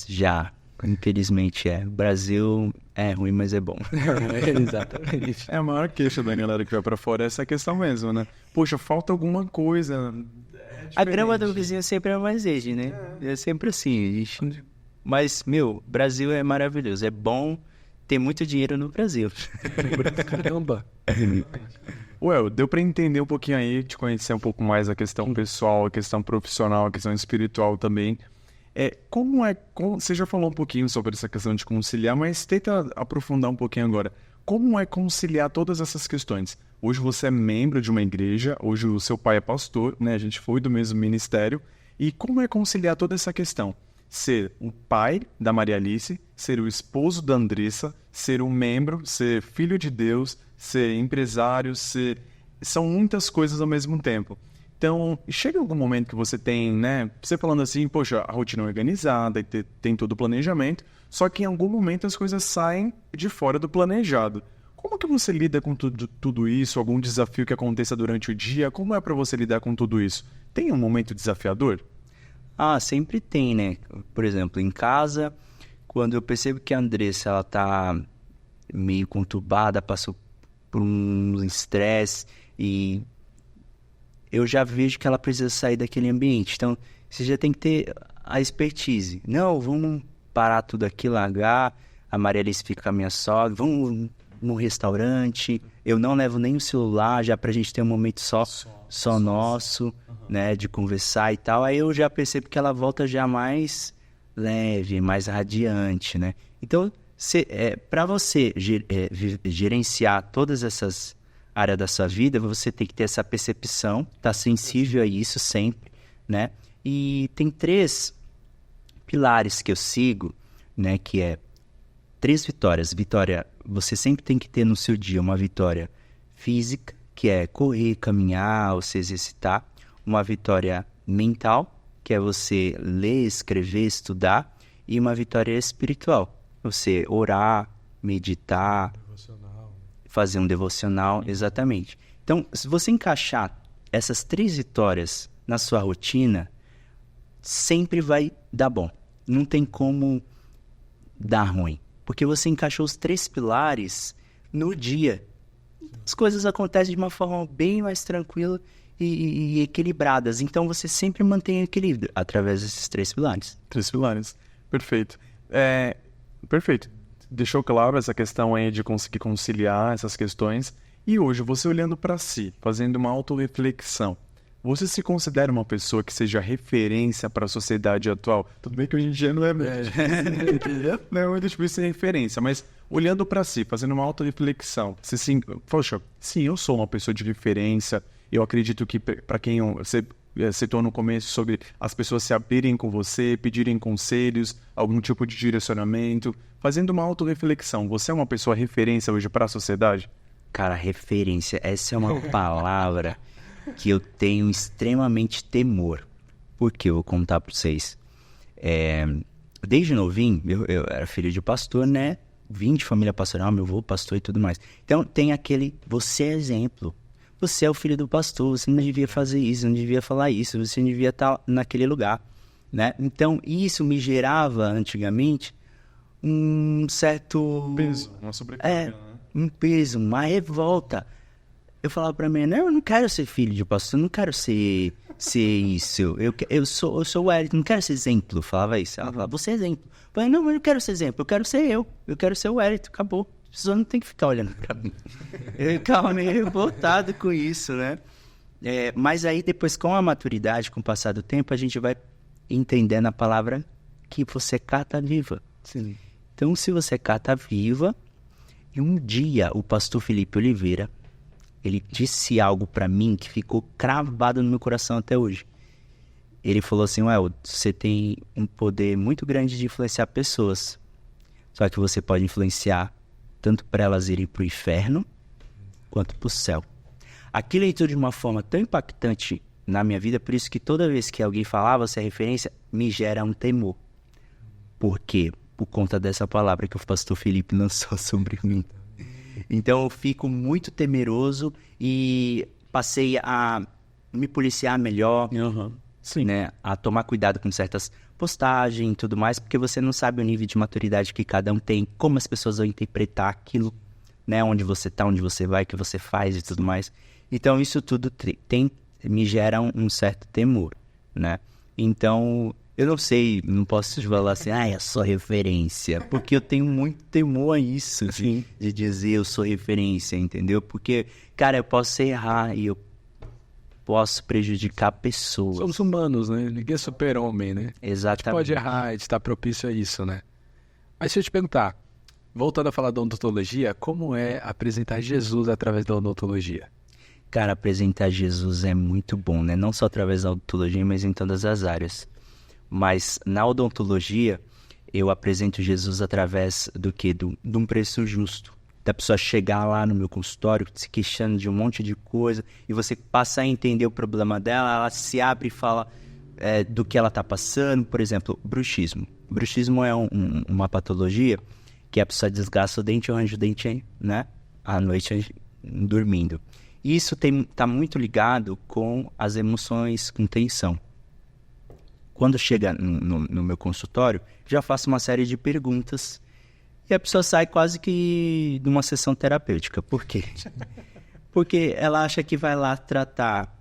Já. Infelizmente é. O Brasil é ruim, mas é bom. Exatamente. A maior queixa da galera que vai pra fora é essa questão mesmo, né? Poxa, falta alguma coisa. A grama do vizinho sempre é mais verde, né? É sempre assim. Mas, Brasil é maravilhoso. É bom ter muito dinheiro no Brasil. Caramba. Deu pra entender um pouquinho aí, te conhecer um pouco mais a questão pessoal, a questão profissional, a questão espiritual também. Você já falou um pouquinho sobre essa questão de conciliar, mas tenta aprofundar um pouquinho agora. Como é conciliar todas essas questões? Hoje você é membro de uma igreja, hoje o seu pai é pastor, né? A gente foi do mesmo ministério. E como é conciliar toda essa questão? Ser o pai da Maria Alice, ser o esposo da Andressa, ser um membro, ser filho de Deus, ser empresário, são muitas coisas ao mesmo tempo. Então, chega algum momento que você tem, né? Você falando assim, poxa, a rotina é organizada, tem todo o planejamento, só que em algum momento as coisas saem de fora do planejado. Como que você lida com tudo isso? Algum desafio que aconteça durante o dia? Como é para você lidar com tudo isso? Tem um momento desafiador? Sempre tem, né? Por exemplo, em casa, quando eu percebo que a Andressa, ela tá meio conturbada, passou por um estresse e eu já vejo que ela precisa sair daquele ambiente. Então, você já tem que ter a expertise. Não, vamos parar tudo aqui, largar. A Maria Alice fica com a minha sogra. Vamos num restaurante. Eu não levo nem o celular, já pra gente ter um momento só nosso, né? De conversar e tal. Aí eu já percebo que ela volta já mais leve, mais radiante, né? Então, para você gerenciar todas essas áreas da sua vida, você tem que ter essa percepção, tá sensível a isso sempre, né? E tem 3 pilares que eu sigo, né? Que é 3 vitórias. Vitória, você sempre tem que ter no seu dia uma vitória física, que é correr, caminhar ou se exercitar. Uma vitória mental, que é você ler, escrever, estudar. E uma vitória espiritual, você orar, meditar, fazer um devocional, exatamente. Então, se você encaixar essas 3 vitórias na sua rotina, sempre vai dar bom. Não tem como dar ruim. Porque você encaixou os 3 pilares no dia. As coisas acontecem de uma forma bem mais tranquila e equilibradas. Então, você sempre mantém o equilíbrio através desses 3 pilares. 3 pilares. Perfeito. Perfeito. Deixou claro essa questão aí de conseguir conciliar essas questões. E hoje, você olhando para si, fazendo uma autorreflexão, você se considera uma pessoa que seja referência para a sociedade atual? Tudo bem que hoje em dia não é mesmo. Não é muito difícil ser referência, mas olhando para si, fazendo uma autorreflexão, você sim, poxa, sim, eu sou uma pessoa de referência. Eu acredito que para quem você citou no começo sobre as pessoas se abrirem com você, pedirem conselhos, algum tipo de direcionamento, fazendo uma autorreflexão, você é uma pessoa referência hoje para a sociedade? Cara, referência, essa é uma palavra que eu tenho extremamente temor. Por quê? Eu vou contar para vocês. Desde novinho, eu era filho de pastor, né? Vim de família pastoral, meu avô pastor e tudo mais. Então tem aquele, você é exemplo. Você é o filho do pastor, você não devia fazer isso, não devia falar isso, você não devia estar naquele lugar, né? Então, isso me gerava, antigamente, um certo... peso, uma sobrecarga, né? Um peso, uma revolta. Eu falava pra mim, não, eu não quero ser filho de pastor, eu não quero ser isso. Eu sou o Wellington, não quero ser exemplo. Eu falava isso. Ela falava, você é exemplo. Eu falei, não, mas eu não quero ser exemplo, eu quero ser eu quero ser o Wellington, acabou. As pessoas não tem que ficar olhando pra mim. Eu ficava meio revoltado com isso, né? Mas aí depois, com a maturidade, com o passar do tempo, a gente vai entendendo a palavra que você é carta viva. Sim. Então, se você é carta viva, e um dia o pastor Felipe Oliveira, ele disse algo pra mim que ficou cravado no meu coração até hoje. Ele falou assim, você tem um poder muito grande de influenciar pessoas. Só que você pode influenciar tanto para elas irem pro inferno, quanto pro céu. Aquilo entrou de uma forma tão impactante na minha vida, por isso que toda vez que alguém falava essa referência, me gera um temor. Por quê? Por conta dessa palavra que o pastor Felipe lançou sobre mim. Então eu fico muito temeroso e passei a me policiar melhor, Sim. né? A tomar cuidado com certas postagens e tudo mais, porque você não sabe o nível de maturidade que cada um tem, como as pessoas vão interpretar aquilo, né? Onde você tá, onde você vai, o que você faz e tudo mais. Então isso tudo me gera um certo temor, né? Então, eu não sei, não posso te falar assim, é só referência, porque eu tenho muito temor a isso, de dizer eu sou referência, entendeu? Porque, cara, eu posso errar e eu posso prejudicar pessoas. Somos humanos, né? Ninguém é super-homem, né? Exatamente. A gente pode errar, a gente está propício a isso, né? Mas se eu te perguntar, voltando a falar da odontologia, como é apresentar Jesus através da odontologia? Cara, apresentar Jesus é muito bom, né? Não só através da odontologia, mas em todas as áreas. Mas na odontologia, eu apresento Jesus através do quê? De um preço justo. Da pessoa chegar lá no meu consultório, se queixando de um monte de coisa, e você passar a entender o problema dela, ela se abre e fala do que ela está passando. Por exemplo, bruxismo. Bruxismo é uma patologia que a pessoa desgasta o dente e arranja o dente, né? À noite dormindo. Isso está muito ligado com as emoções, com tensão. Quando chega no meu consultório, já faço uma série de perguntas E a pessoa sai quase que de uma sessão terapêutica. Por quê? Porque ela acha que vai lá tratar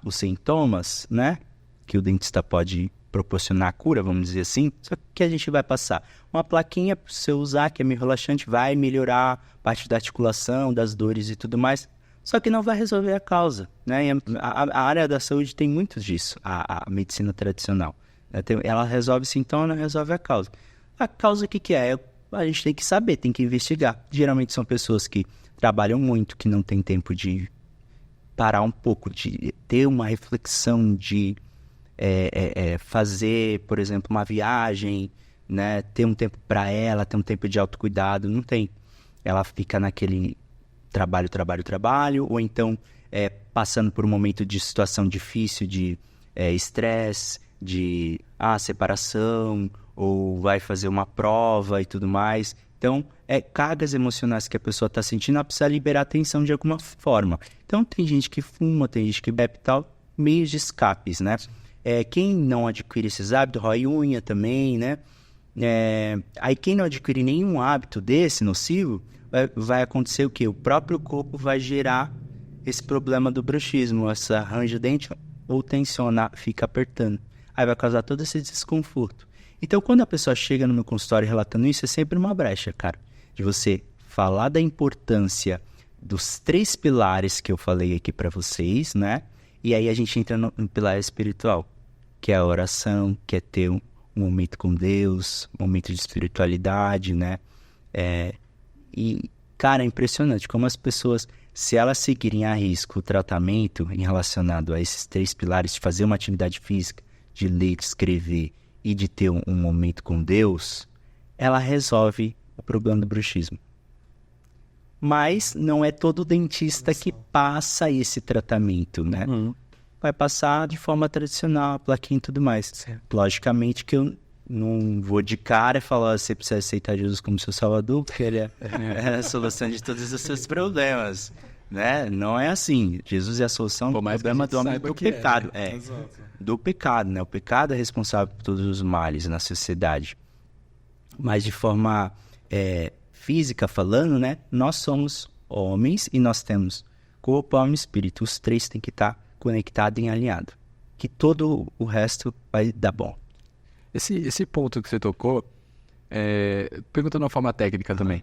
os sintomas, né? Que o dentista pode proporcionar a cura, vamos dizer assim. Só que a gente vai passar uma plaquinha para você usar, que é meio relaxante, vai melhorar a parte da articulação, das dores e tudo mais. Só que não vai resolver a causa, né? E a área da saúde tem muito disso, a medicina tradicional. Ela resolve sintoma, não resolve a causa. A causa o que é? A gente tem que saber, tem que investigar. Geralmente são pessoas que trabalham muito, que não tem tempo de parar um pouco, de ter uma reflexão, de fazer, por exemplo, uma viagem, né? Ter um tempo para ela, ter um tempo de autocuidado, não tem. Ela fica naquele trabalho, ou então passando por um momento de situação difícil, de estresse, de separação, ou vai fazer uma prova e tudo mais. Então, cargas emocionais que a pessoa está sentindo, ela precisa liberar a tensão de alguma forma. Então, tem gente que fuma, tem gente que bebe e tal, meios de escapes, né? Quem não adquire esses hábitos, rói unha também, né? Aí, quem não adquire nenhum hábito desse nocivo, vai acontecer o quê? O próprio corpo vai gerar esse problema do bruxismo, essa arranjo dente, ou tensionar, fica apertando. Aí vai causar todo esse desconforto. Então, quando a pessoa chega no meu consultório relatando isso, é sempre uma brecha, cara. De você falar da importância dos 3 pilares que eu falei aqui pra vocês, né? E aí a gente entra no pilar espiritual, que é a oração, que é ter um momento com Deus, um momento de espiritualidade, né? E, cara, é impressionante como as pessoas, se elas seguirem a risco o tratamento em relacionado a esses 3 pilares, de fazer uma atividade física, de ler, de escrever e de ter um momento com Deus, ela resolve o problema do bruxismo. Mas não é todo dentista que passa esse tratamento, né? Vai passar de forma tradicional, plaquinha e tudo mais. Certo. Logicamente que eu não vou de cara e falar, você precisa aceitar Jesus como seu salvador, porque ele é a solução de todos os seus problemas, né? Não é assim. Jesus é a solução do problema do homem do pecado. Do pecado, né? O pecado é responsável por todos os males na sociedade. Mas de forma física falando, né? Nós somos homens e nós temos corpo, alma e espírito. Os 3 têm que estar conectados e alinhados. Que todo o resto vai dar bom. Esse ponto que você tocou, perguntando de uma forma técnica também,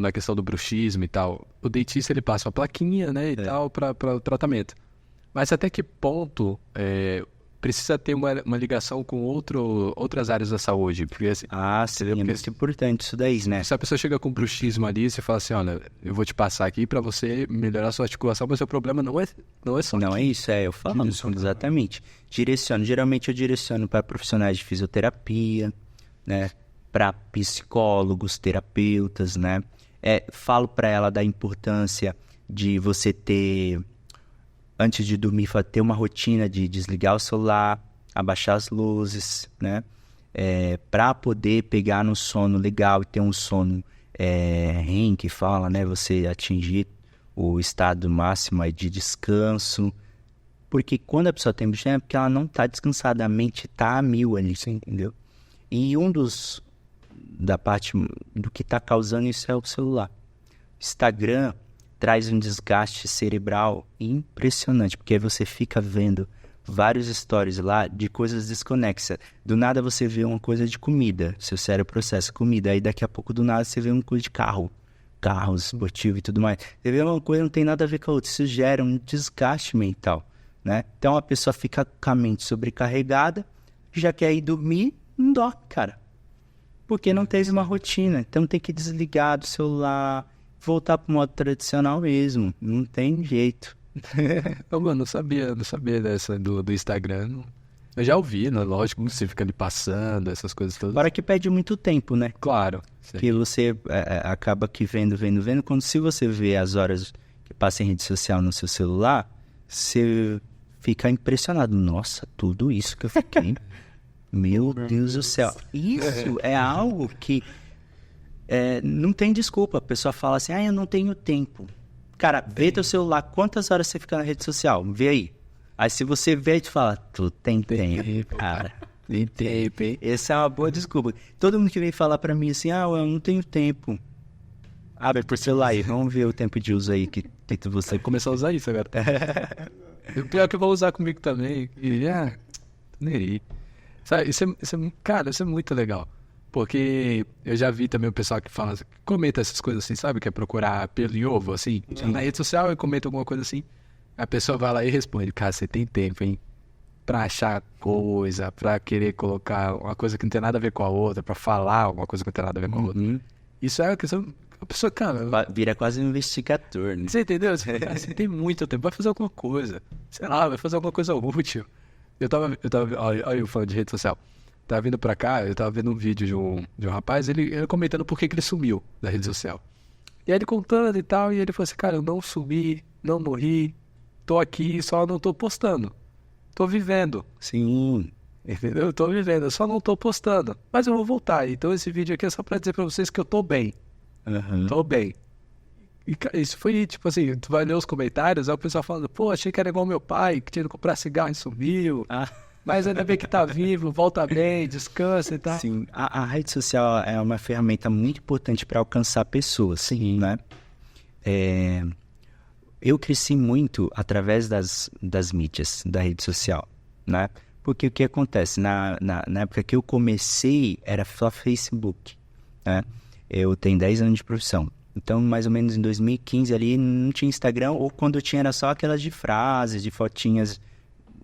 na questão do bruxismo e tal, o dentista ele passa uma plaquinha, né, e tal, para o tratamento. Mas até que ponto precisa ter uma ligação com outras áreas da saúde? Porque, assim, sim, é muito importante isso daí, né? Se a pessoa chega com bruxismo ali, você fala assim, olha, eu vou te passar aqui para você melhorar a sua articulação, mas o seu problema não é só Não aqui. é isso, eu falo exatamente. Geralmente eu direciono para profissionais de fisioterapia, né? Para psicólogos, terapeutas, né? Falo para ela da importância de você ter, antes de dormir, ter uma rotina de desligar o celular, abaixar as luzes, né? Para poder pegar no sono legal e ter um sono REM, que fala, né? Você atingir o estado máximo aí de descanso. Porque quando a pessoa tem bruxismo é porque ela não está descansada, a mente está a 1000 ali, entendeu? E da parte do que está causando isso é o celular. Instagram traz um desgaste cerebral impressionante, porque aí você fica vendo vários stories lá de coisas desconexas. Do nada você vê uma coisa de comida, seu cérebro processa comida, aí daqui a pouco do nada você vê uma coisa de carro esportivo e tudo mais. Você vê uma coisa que não tem nada a ver com a outra, isso gera um desgaste mental, né? Então a pessoa fica com a mente sobrecarregada, já quer ir dormir, não dorme, cara. Porque não teve uma rotina, então tem que desligar do celular, voltar pro modo tradicional mesmo, não tem jeito. Mano, não sabia dessa do Instagram. Eu já ouvi, né? Lógico, você fica ali passando, essas coisas todas. Agora que perde muito tempo, né? Claro. Que você acaba que vendo. Quando se você vê as horas que passa em rede social no seu celular, você fica impressionado. Nossa, tudo isso que eu fiquei. Meu Deus do céu. Isso é algo que não tem desculpa. A pessoa fala assim, eu não tenho tempo. Cara, vê teu celular, quantas horas você fica na rede social? Vê aí. Aí se você vê, tu fala, tu tem tempo, cara. Tem tempo, hein? Essa é uma boa desculpa. Todo mundo que vem falar pra mim assim, eu não tenho tempo. Abre por celular aí, vamos ver o tempo de uso aí que você... Começar a usar isso agora. E o pior é que eu vou usar comigo também. E, nem aí. Sabe, cara, isso é muito legal. Porque eu já vi também o pessoal que fala, comenta essas coisas assim, sabe? Que é procurar pelo em ovo, assim. Na rede social eu comento alguma coisa assim. A pessoa vai lá e responde, cara, você tem tempo, hein? Pra achar coisa, pra querer colocar uma coisa que não tem nada a ver com a outra, pra falar uma coisa que não tem nada a ver com a outra. Isso é uma questão... A pessoa, cara... Vira quase um investigador, né? Você entendeu? Você tem muito tempo, vai fazer alguma coisa. Sei lá, vai fazer alguma coisa útil. Eu tava olha eu falando de rede social. Tava vindo pra cá, eu tava vendo um vídeo de um rapaz, ele comentando por que ele sumiu da rede social. E aí ele contando e tal, e ele falou assim, cara, eu não sumi, não morri, tô aqui, só não tô postando. Tô vivendo. Sim. Entendeu? Eu tô vivendo, eu só não tô postando. Mas eu vou voltar. Então esse vídeo aqui é só pra dizer pra vocês que eu tô bem. Tô bem. E isso foi tipo assim, tu vai ler os comentários, aí o pessoal falando, pô, achei que era igual meu pai, que tinha que comprar cigarro e sumiu. Mas ainda bem que tá vivo, volta bem, descansa e tal. Sim, a rede social é uma ferramenta muito importante para alcançar pessoas, sim, né? Eu cresci muito através das mídias, da rede social, né? Porque o que acontece? Na época que eu comecei, era só Facebook, né? Eu tenho 10 anos de profissão. Então, mais ou menos em 2015 ali, não tinha Instagram, ou quando tinha era só aquelas de frases, de fotinhas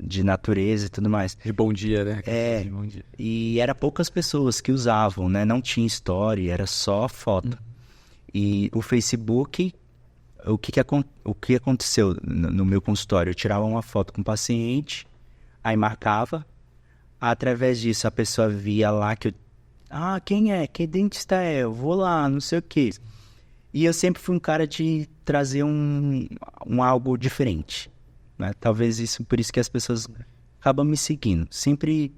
de natureza e tudo mais. De bom dia, né? De bom dia. E era poucas pessoas que usavam, né? Não tinha story, era só foto. E o Facebook, o que aconteceu no meu consultório? Eu tirava uma foto com o paciente, aí marcava. Através disso, a pessoa via lá que eu... quem é? Que dentista é? Eu vou lá, não sei o quê. E eu sempre fui um cara de trazer um algo diferente, né? Talvez por isso que as pessoas acabam me seguindo. Sempre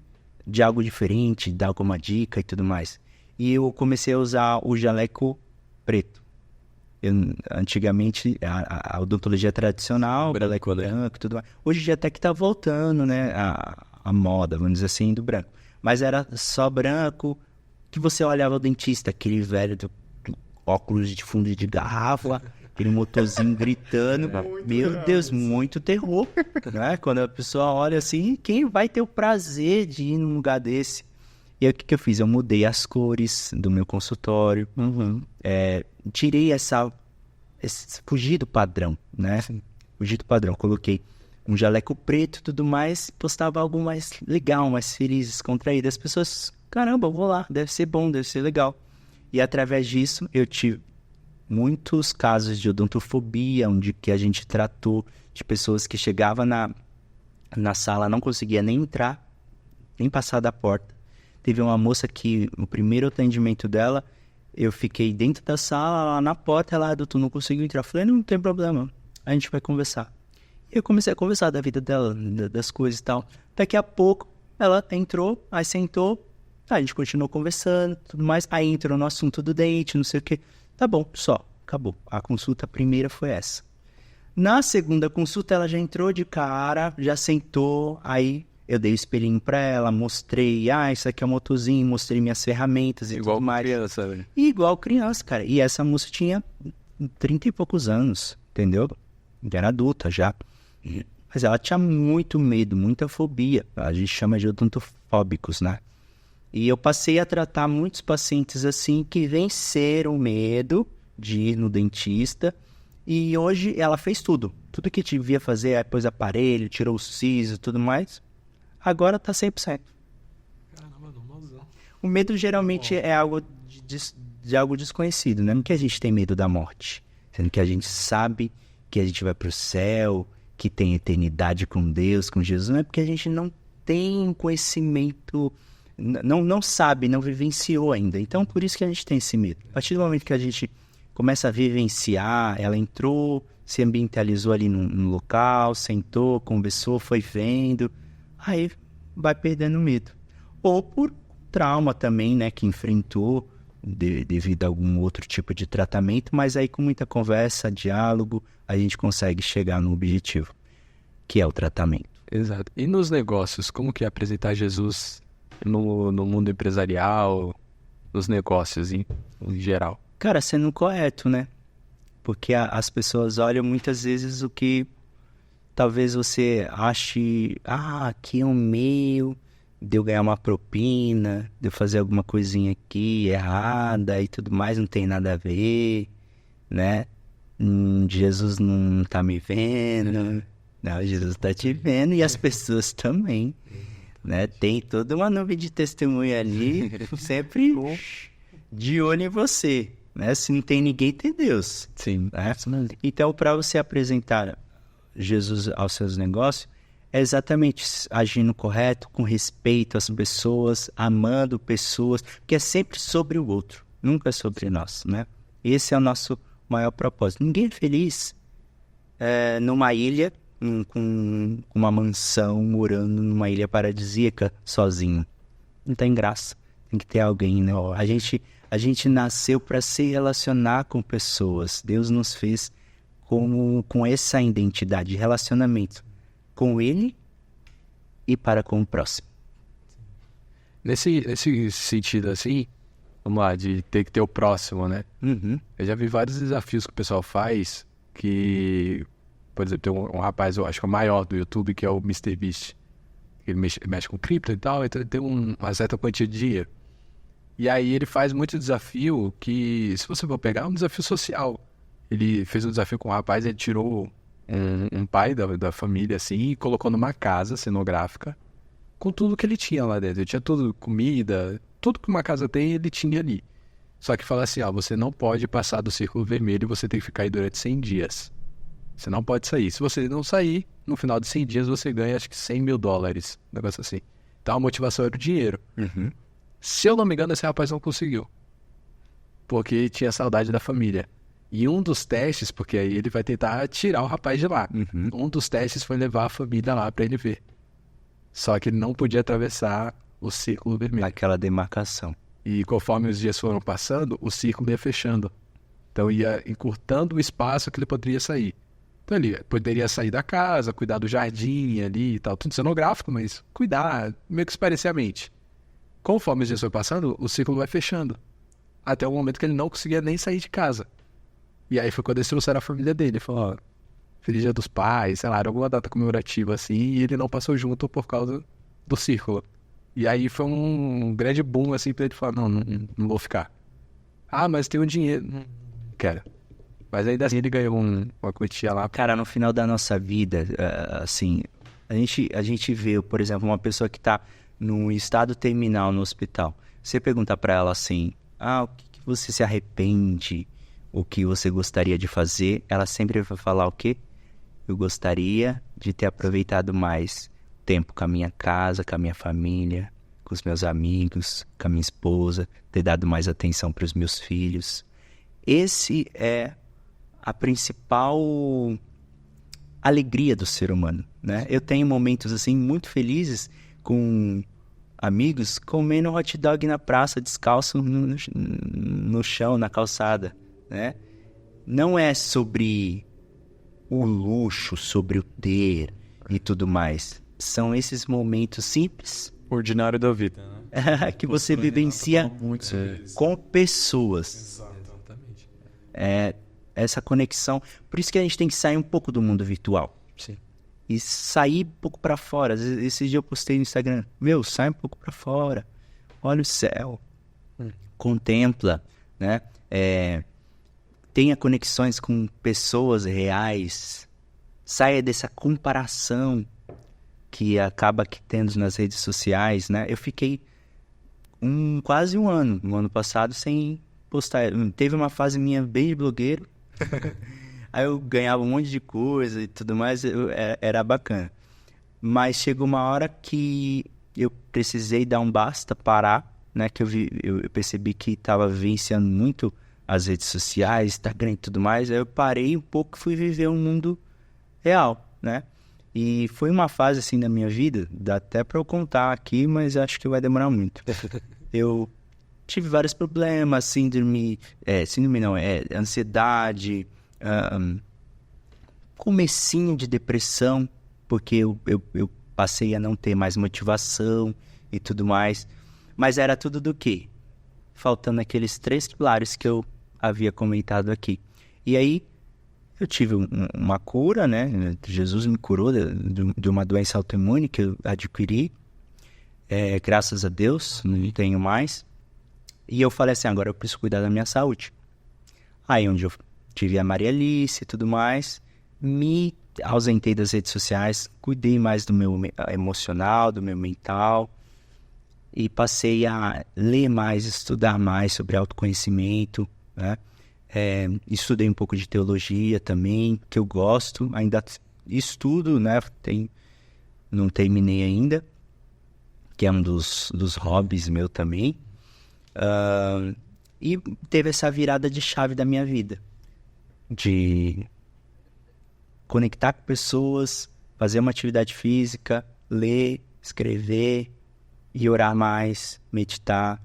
de algo diferente, dar alguma dica e tudo mais. E eu comecei a usar o jaleco preto. Antigamente, a odontologia tradicional, jaleco branco e tudo mais. Hoje já até que tá voltando, né? A moda, vamos dizer assim, do branco. Mas era só branco, que você olhava o dentista, aquele velho do óculos de fundo de garrafa, aquele motorzinho gritando. Meu Deus, muito terror, né? Quando a pessoa olha assim, quem vai ter o prazer de ir num lugar desse? E aí o que eu fiz? Eu mudei as cores do meu consultório, tirei fugir do padrão, né? Fugir do padrão, coloquei um jaleco preto e tudo mais, postava algo mais legal, mais feliz, descontraído. As pessoas, caramba, eu vou lá, deve ser bom, deve ser legal. E através disso, eu tive muitos casos de odontofobia, onde que a gente tratou de pessoas que chegavam na sala, não conseguia nem entrar, nem passar da porta. Teve uma moça que, no primeiro atendimento dela, eu fiquei dentro da sala, lá na porta, ela, doutor, não conseguiu entrar. Eu falei, não tem problema, a gente vai conversar. E eu comecei a conversar da vida dela, das coisas e tal. Daqui a pouco, ela entrou, aí sentou, a gente continuou conversando, tudo mais. Aí entrou no assunto do dente, não sei o quê. Tá bom, só, acabou. A consulta primeira foi essa. Na segunda consulta, ela já entrou de cara, já sentou, aí eu dei o espelhinho pra ela, mostrei, isso aqui é um motorzinho, mostrei minhas ferramentas e igual tudo mais. Igual criança, velho. Igual criança, cara. E essa moça tinha 30 e poucos anos, entendeu? Já era adulta já. Mas ela tinha muito medo, muita fobia. A gente chama de odontofóbicos, né? E eu passei a tratar muitos pacientes assim que venceram o medo de ir no dentista. E hoje ela fez tudo. Tudo que devia fazer, aí pôs aparelho, tirou o siso e tudo mais. Agora tá 100%. Caramba, normalzão. O medo geralmente é algo de algo desconhecido, né? Não que a gente tem medo da morte. Sendo que a gente sabe que a gente vai pro céu, que tem eternidade com Deus, com Jesus. Não é porque a gente não tem conhecimento... Não sabe, não vivenciou ainda. Então, por isso que a gente tem esse medo. A partir do momento que a gente começa a vivenciar, ela entrou, se ambientalizou ali no local, sentou, conversou, foi vendo, aí vai perdendo medo. Ou por trauma também, né, que enfrentou devido a algum outro tipo de tratamento, mas aí com muita conversa, diálogo, a gente consegue chegar no objetivo, que é o tratamento. Exato. E nos negócios, como que é apresentar Jesus no mundo empresarial, nos negócios em geral? Cara, sendo correto, né? Porque as pessoas olham muitas vezes o que talvez você ache, aqui é um meio de eu ganhar uma propina, de eu fazer alguma coisinha aqui errada e tudo mais, não tem nada a ver, né? Jesus não tá me vendo, não, Jesus tá te vendo e as pessoas também, né? Tem toda uma nuvem de testemunha ali, sempre de olho em você, né? Se não tem ninguém, tem Deus. Sim. Né? Então, para você apresentar Jesus aos seus negócios, é exatamente agindo correto, com respeito às pessoas, amando pessoas, porque é sempre sobre o outro, nunca é sobre nós, né? Esse é o nosso maior propósito. Ninguém é feliz numa ilha, com uma mansão, morando numa ilha paradisíaca, sozinho. Não tem graça. Tem que ter alguém, né? A gente nasceu para se relacionar com pessoas. Deus nos fez com essa identidade de relacionamento com Ele e para com o próximo. Nesse sentido, assim, vamos lá, de ter que ter o próximo, né? Uhum. Eu já vi vários desafios que o pessoal faz que, por exemplo, tem um rapaz, eu acho que é o maior do YouTube, que é o MrBeast. Ele mexe com cripto e tal, então ele tem uma certa quantia de dinheiro. E aí ele faz muito desafio que, se você for pegar, é um desafio social. Ele fez um desafio com um rapaz, ele tirou um pai da família, assim, e colocou numa casa cenográfica com tudo que ele tinha lá dentro. Ele tinha tudo, comida, tudo que uma casa tem, ele tinha ali. Só que fala assim, você não pode passar do círculo vermelho, você tem que ficar aí durante 100 dias. Você não pode sair. Se você não sair, no final de 100 dias você ganha, acho que $100 mil, um negócio assim. Então a motivação era o dinheiro. Uhum. Se eu não me engano, esse rapaz não conseguiu. Porque tinha saudade da família. E um dos testes, porque aí ele vai tentar tirar o rapaz de lá. Uhum. Um dos testes foi levar a família lá pra ele ver. Só que ele não podia atravessar o círculo vermelho. Aquela demarcação. E conforme os dias foram passando, o círculo ia fechando. Então ia encurtando o espaço que ele poderia sair. Então ele poderia sair da casa, cuidar do jardim ali e tal. Tudo cenográfico, mas cuidar, meio que esparecer. Conforme os dias foram passando, o círculo vai fechando. Até o momento que ele não conseguia nem sair de casa. E aí foi quando eles trouxeram a família dele. Ele falou, Feliz Dia dos Pais, sei lá, era alguma data comemorativa assim, e ele não passou junto por causa do círculo. E aí foi um grande boom assim pra ele falar, não vou ficar. Mas tem um dinheiro. Não quero. Mas ainda assim ele ganhou uma quantia lá. Cara, no final da nossa vida, assim, a gente vê, por exemplo, uma pessoa que tá num estado terminal no hospital. Você pergunta pra ela assim, o que você se arrepende? O que você gostaria de fazer? Ela sempre vai falar o quê? Eu gostaria de ter aproveitado mais tempo com a minha casa, com a minha família, com os meus amigos, com a minha esposa, ter dado mais atenção para os meus filhos. Esse é a principal alegria do ser humano, né? Eu tenho momentos assim muito felizes com amigos comendo hot dog na praça, descalço no chão, na calçada, né? Não é sobre o luxo, sobre o ter e tudo mais. São esses momentos simples Ordinário da vida, né? que você vivencia com pessoas. Exatamente. Essa conexão. Por isso que a gente tem que sair um pouco do mundo virtual. Sim. E sair um pouco pra fora. Esse dia eu postei no Instagram. Sai um pouco pra fora. Olha o céu. Contempla, né? Tenha conexões com pessoas reais. Saia dessa comparação que acaba tendo nas redes sociais, né? Eu fiquei quase um ano, no ano passado, sem postar. Teve uma fase minha bem de blogueiro. Aí eu ganhava um monte de coisa e tudo mais, era bacana. Mas chegou uma hora que eu precisei dar um basta, parar, né? Que eu percebi que estava vivenciando muito as redes sociais, Instagram e tudo mais. Aí eu parei um pouco e fui viver um mundo real, né? E foi uma fase assim da minha vida, dá até pra eu contar aqui, mas acho que vai demorar muito. Eu tive vários problemas, síndrome não, ansiedade, comecinho de depressão, porque eu passei a não ter mais motivação e tudo mais. Mas era tudo do quê? Faltando aqueles 3 pilares que eu havia comentado aqui. E aí, eu tive uma cura, né? Jesus me curou de uma doença autoimune que eu adquiri. Graças a Deus, não tenho mais. E eu falei assim, agora eu preciso cuidar da minha saúde. Aí, onde eu tive a Maria Alice e tudo mais, me ausentei das redes sociais, cuidei mais do meu emocional, do meu mental. E passei a ler mais, estudar mais sobre autoconhecimento, né? Estudei um pouco de teologia também, que eu gosto, ainda estudo, né? Não terminei ainda, que é um dos hobbies meu também. E teve essa virada de chave da minha vida, de conectar com pessoas, fazer uma atividade física, ler, escrever e orar mais, meditar.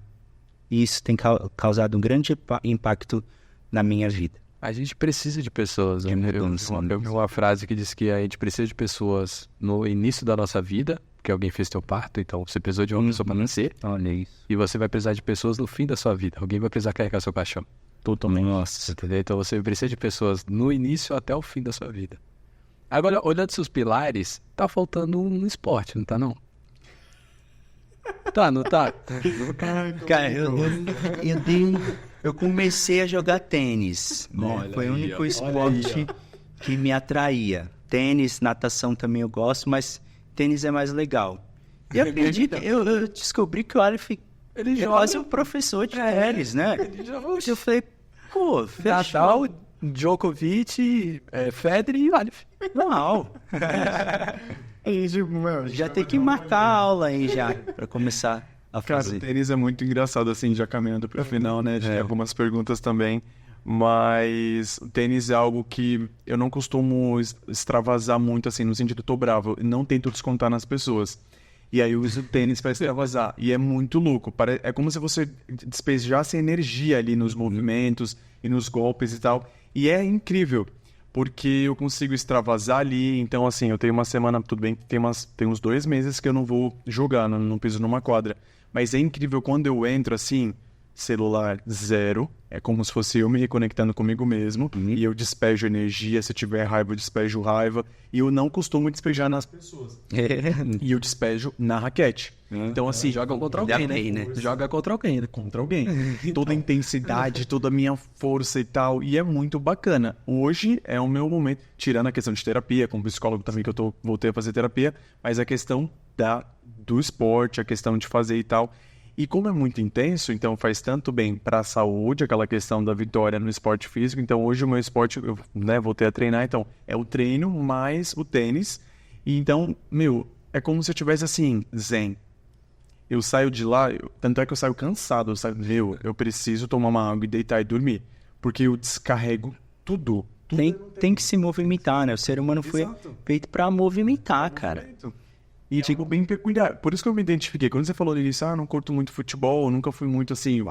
E isso tem causado um grande impacto na minha vida. A gente precisa de pessoas. Eu vi uma frase que diz que a gente precisa de pessoas no início da nossa vida, porque alguém fez teu parto, então você precisou de uma pessoa para nascer. Olha isso. E você vai precisar de pessoas no fim da sua vida. Alguém vai precisar carregar seu caixão. Totalmente. Nossa. Entendeu? Então você precisa de pessoas no início até o fim da sua vida. Agora, olhando seus pilares, tá faltando um esporte, não tá não? Tá, não tá? Cara, eu comecei a jogar tênis, né? Foi o único esporte que me atraía. Tênis, natação também eu gosto, mas tênis é mais legal. E eu descobri que o Aleph ele é quase um professor de tênis, né? Eu falei, pô, Nadal, Djokovic, Federer e Aleph. Não. Já tem que marcar a aula aí já, pra começar a fazer. Cara, o tênis é muito engraçado, assim, já caminhando pro final, né? Tem algumas perguntas também, mas o tênis é algo que eu não costumo extravasar muito, assim, no sentido, tô bravo, não tento descontar nas pessoas. E aí eu uso o tênis pra extravasar, e é muito louco. É como se você despejasse energia ali nos movimentos e nos golpes e tal, e é incrível. Porque eu consigo extravasar ali, então assim, eu tenho uma semana, tudo bem, tem uns 2 meses que eu não vou jogar, não piso numa quadra. Mas é incrível quando eu entro assim, celular zero, é como se fosse eu me reconectando comigo mesmo, e eu despejo energia, se eu tiver raiva eu despejo raiva, e eu não costumo despejar nas pessoas. E eu despejo na raquete. Então assim, Joga contra alguém, né? Joga contra alguém, né? Contra alguém. Toda a intensidade, toda a minha força e tal. E é muito bacana. Hoje é o meu momento, tirando a questão de terapia, como psicólogo também, que voltei a fazer terapia, mas a questão do esporte, a questão de fazer e tal. E como é muito intenso, então faz tanto bem para a saúde, aquela questão da vitória no esporte físico. Então hoje o meu esporte, eu voltei a treinar, então é o treino mais o tênis. E então, é como se eu tivesse assim, zen. Eu saio de lá, tanto é que eu saio cansado, eu preciso tomar uma água e deitar e dormir. Porque eu descarrego tudo. Tem que se movimentar, né? O ser humano foi feito pra movimentar, cara. E tipo, bem peculiar. Por isso que eu me identifiquei. Quando você falou nisso, não curto muito futebol, nunca fui muito assim,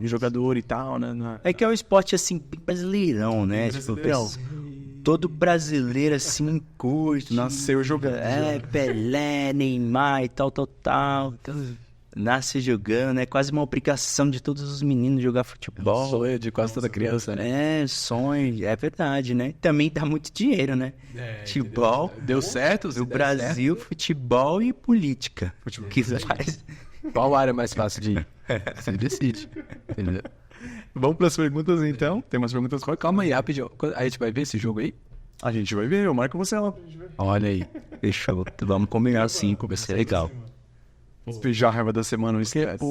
jogador e tal, né? É que é um esporte assim, bem brasileirão, né? Brasileirão. Todo brasileiro assim, curte. Nasceu jogando. Pelé, Neymar e tal. Nasce jogando, é quase uma obrigação de todos os meninos jogar futebol. Sonho de quase toda criança, né? Sonho, é verdade, né? Também dá muito dinheiro, né? Futebol. Deu certo? No Brasil, futebol e política. Que faz. Qual área é mais fácil de ir? Você decide. Entendeu? Vamos para as perguntas, então? Tem umas perguntas? Calma aí, rapidinho. A gente vai ver esse jogo aí? A gente vai ver, eu marco você lá. Olha aí. Fechou. Vamos combinar assim, vai ser legal. Despejar a raiva da semana, não esquece.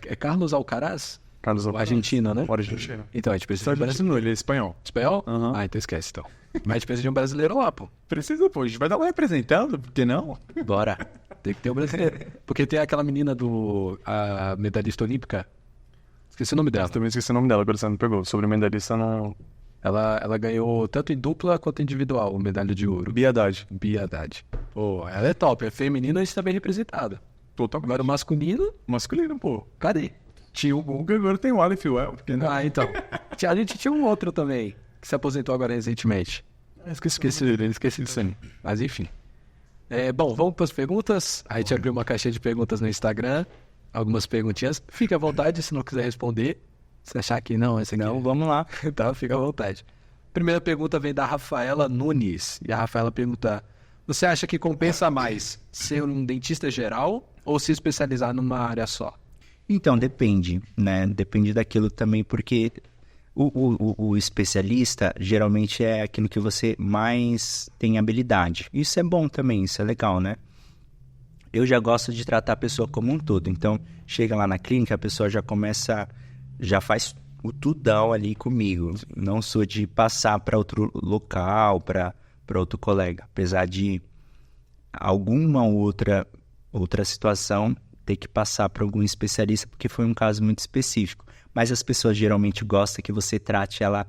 É Carlos Alcaraz? Carlos Alcaraz. Argentina, né? Argentina. Então, a gente precisa de um brasileiro. Ele é espanhol. Espanhol? Uhum. Então esquece, então. Mas a gente precisa de um brasileiro lá, pô. Precisa, pô. A gente vai dar lá representando, por que não? Bora. Tem que ter um brasileiro. Porque tem aquela menina a medalhista olímpica. Esqueci o nome dela. Também esqueci o nome dela, agora você não pegou. Sobre medalhista, não... Ela ganhou tanto em dupla quanto individual, medalha de ouro. Bia Haddad. Pô, ela é top. É feminina, a gente tá bem representada. Totalmente. Agora o masculino... Masculino, pô. Cadê? Tinha o Guga, agora tem o Aleph, Ah, então. A gente tinha um outro também, que se aposentou agora recentemente. Esqueci disso aí. Mas enfim. Bom, vamos para as perguntas. A gente abriu uma caixinha de perguntas no Instagram. Algumas perguntinhas. Fique à vontade se não quiser responder. Se achar que não, esse aqui... Não, vamos lá. Tá, fica à vontade. Primeira pergunta vem da Rafaela Nunes. E a Rafaela pergunta: você acha que compensa mais ser um dentista geral ou se especializar numa área só? Então, depende, né? Depende daquilo também, porque o especialista geralmente é aquilo que você mais tem habilidade. Isso é bom também, isso é legal, né? Eu já gosto de tratar a pessoa como um todo. Então, chega lá na clínica, a pessoa já faz o tudão ali comigo. Não sou de passar para outro local, para outro colega. Apesar de alguma outra situação ter que passar para algum especialista, porque foi um caso muito específico. Mas as pessoas geralmente gostam que você trate ela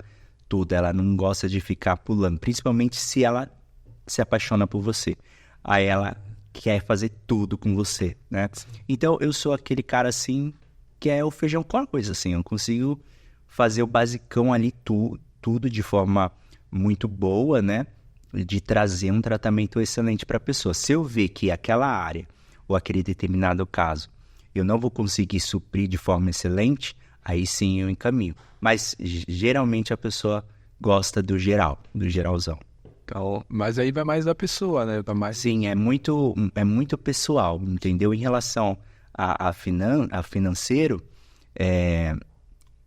toda. Ela não gosta de ficar pulando, principalmente se ela se apaixona por você. Aí ela quer fazer tudo com você, né? Então, eu sou aquele cara, assim, que é o feijão com arroz, assim. Eu consigo fazer o basicão ali, tudo de forma muito boa, né? De trazer um tratamento excelente para a pessoa. Se eu ver que aquela área, ou aquele determinado caso, eu não vou conseguir suprir de forma excelente, aí sim eu encaminho. Mas, geralmente, a pessoa gosta do geral, do geralzão. Então, mas aí vai mais da pessoa, né? Vai mais... Sim, é muito pessoal, entendeu? Em relação a financeiro,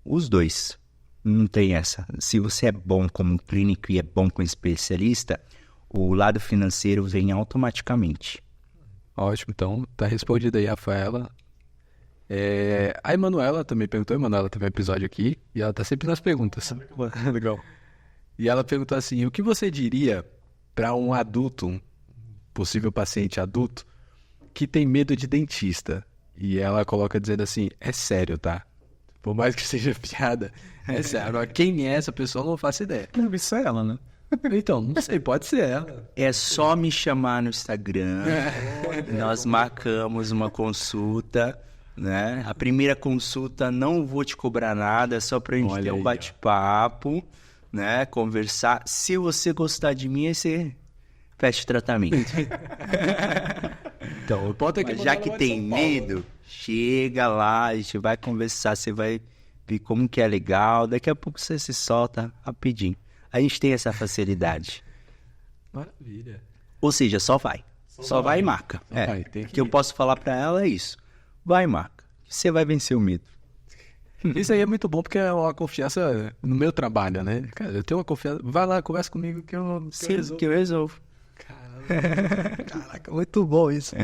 os dois. Não tem essa. Se você é bom como clínico e é bom como especialista, o lado financeiro vem automaticamente. Ótimo, então tá respondido aí, Rafaela. A Emanuela também perguntou. A Emanuela teve um episódio aqui e ela tá sempre nas perguntas. Legal. E ela perguntou assim: o que você diria para um adulto, um possível paciente adulto, que tem medo de dentista? E ela coloca dizendo assim: é sério, tá? Por mais que seja piada, é sério. Agora, quem é essa pessoa, eu não faço ideia. Deve ser ela, né? Então, não sei, pode ser ela. É só me chamar no Instagram, nós marcamos uma consulta, né? A primeira consulta não vou te cobrar nada, é só pra gente ter um bate-papo, né? Conversar. Se você gostar de mim, aí você fecha o tratamento. Então, mas já que tem medo, chega lá, a gente vai conversar, você vai ver como que é legal, daqui a pouco você se solta rapidinho. A gente tem essa facilidade. Maravilha. Ou seja, só vai. Só vai e marca. Vai, O que eu posso falar pra ela é isso. Vai e marca. Você vai vencer o medo. Isso aí é muito bom porque é uma confiança no meu trabalho, né? Cara, eu tenho uma confiança. Vai lá, conversa comigo que eu Sim, que eu resolvo. Caraca, muito bom isso.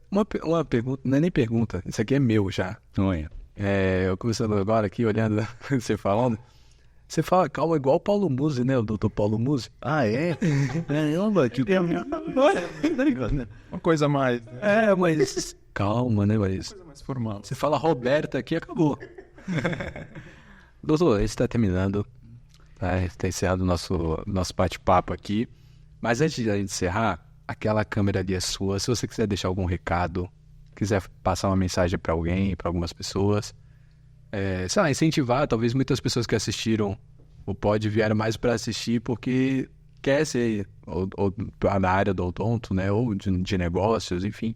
Uma pergunta, não é nem pergunta, isso aqui é meu já. Olha. Eu começando agora aqui, olhando você falando. Você fala calma igual o Paulo Musi, né? O doutor Paulo Musi. Ah, é? Caramba, que... Uma coisa mais... Mas... Calma, né, Marisa? Coisa mais formal. Você fala Roberta aqui, acabou. Doutor, a gente está terminando. Está encerrado o nosso bate-papo aqui. Mas antes de a gente encerrar, aquela câmera ali é sua. Se você quiser deixar algum recado, quiser passar uma mensagem para alguém, para algumas pessoas... sei lá, incentivar, talvez muitas pessoas que assistiram o pod vieram mais para assistir porque quer ser ou na área do odonto, né, ou de negócios, enfim,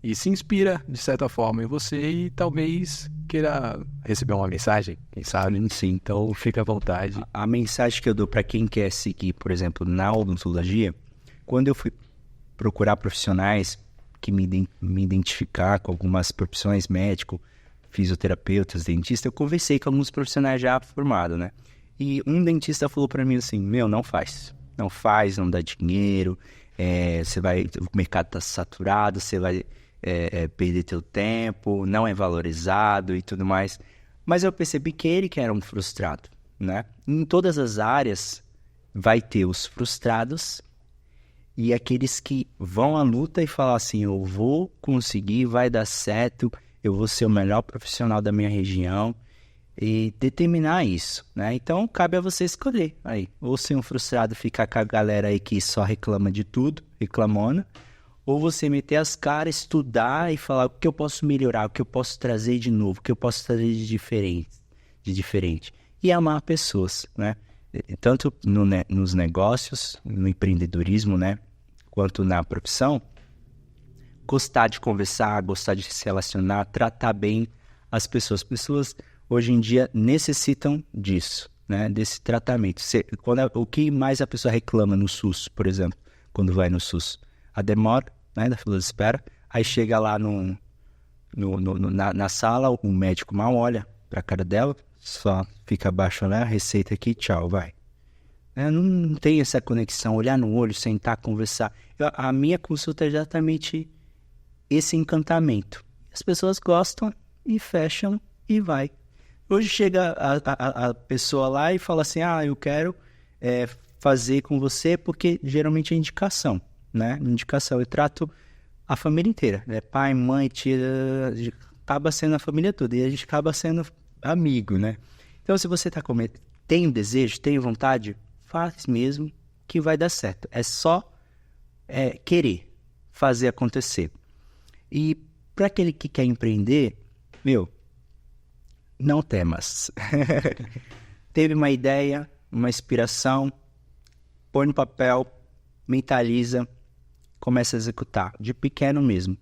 e se inspira de certa forma em você e talvez queira receber uma mensagem, quem sabe? Sim, então fica à vontade. A mensagem que eu dou para quem quer seguir, por exemplo, na odontologia, quando eu fui procurar profissionais que me identificar com algumas profissões, médico, fisioterapeutas, dentistas, eu conversei com alguns profissionais já formados, né? E um dentista falou pra mim assim, não faz, não dá dinheiro, o mercado tá saturado, você vai perder teu tempo, não é valorizado e tudo mais. Mas eu percebi que ele que era um frustrado, né? Em todas as áreas vai ter os frustrados e aqueles que vão à luta e falam assim, eu vou conseguir, vai dar certo, eu vou ser o melhor profissional da minha região e determinar isso, né? Então, cabe a você escolher aí. Ou ser um frustrado, ficar com a galera aí que só reclama de tudo, reclamona, ou você meter as caras, estudar e falar o que eu posso melhorar, o que eu posso trazer de novo, o que eu posso trazer de diferente. E amar pessoas, né? Tanto nos negócios, no empreendedorismo, né? quanto na profissão, gostar de conversar, gostar de se relacionar, tratar bem as pessoas. As pessoas, hoje em dia, necessitam disso, né? Desse tratamento. O que mais a pessoa reclama no SUS, por exemplo, quando vai no SUS? A demora, né, da fila de espera. Aí chega lá na sala, o médico mal olha para a cara dela, só fica abaixo, né? Receita aqui, tchau, vai. Não tem essa conexão, olhar no olho, sentar, conversar. A minha consulta é exatamente esse encantamento. As pessoas gostam e fecham e vai. Hoje chega a pessoa lá e fala assim, eu quero fazer com você, porque geralmente é indicação, né? Indicação, eu trato a família inteira, né? Pai, mãe, tia, acaba sendo a família toda, e a gente acaba sendo amigo, né? Então, se você tem desejo, tem vontade, faz mesmo que vai dar certo. É só querer fazer acontecer. E para aquele que quer empreender, não temas. Teve uma ideia, uma inspiração, põe no papel, mentaliza, começa a executar, de pequeno mesmo.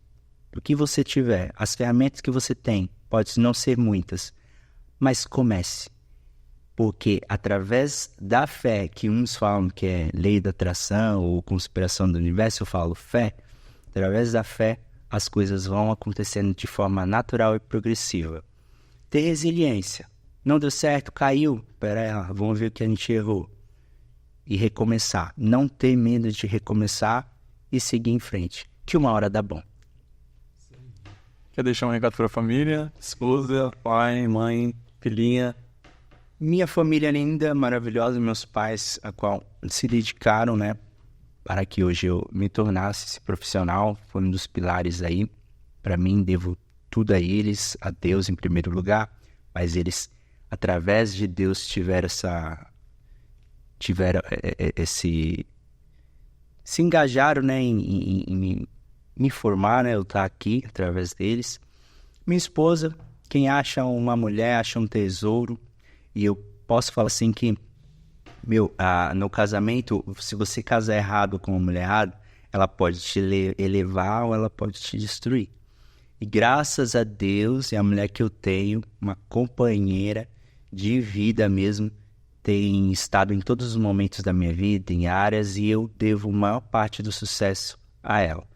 O que você tiver, as ferramentas que você tem, pode não ser muitas, mas comece. Porque através da fé, que uns falam que é lei da atração ou conspiração do universo, eu falo fé, através da fé, as coisas vão acontecendo de forma natural e progressiva. Ter resiliência. Não deu certo, caiu. Pera aí, vamos ver o que a gente errou. E recomeçar. Não ter medo de recomeçar e seguir em frente. Que uma hora dá bom. Quer deixar um recado para a família? Esposa, pai, mãe, filhinha? Minha família linda, maravilhosa, meus pais, a qual se dedicaram, né, para que hoje eu me tornasse esse profissional, foi um dos pilares aí. Para mim, devo tudo a eles, a Deus em primeiro lugar, mas eles, através de Deus, tiveram esse... se engajaram, né, em me formar, né, eu estar aqui através deles. Minha esposa, quem acha uma mulher, acha um tesouro. E eu posso falar assim que, no casamento, se você casar errado com uma mulher errada, ela pode te elevar ou ela pode te destruir. E graças a Deus e a mulher que eu tenho, uma companheira de vida mesmo, tem estado em todos os momentos da minha vida, em áreas, e eu devo a maior parte do sucesso a ela.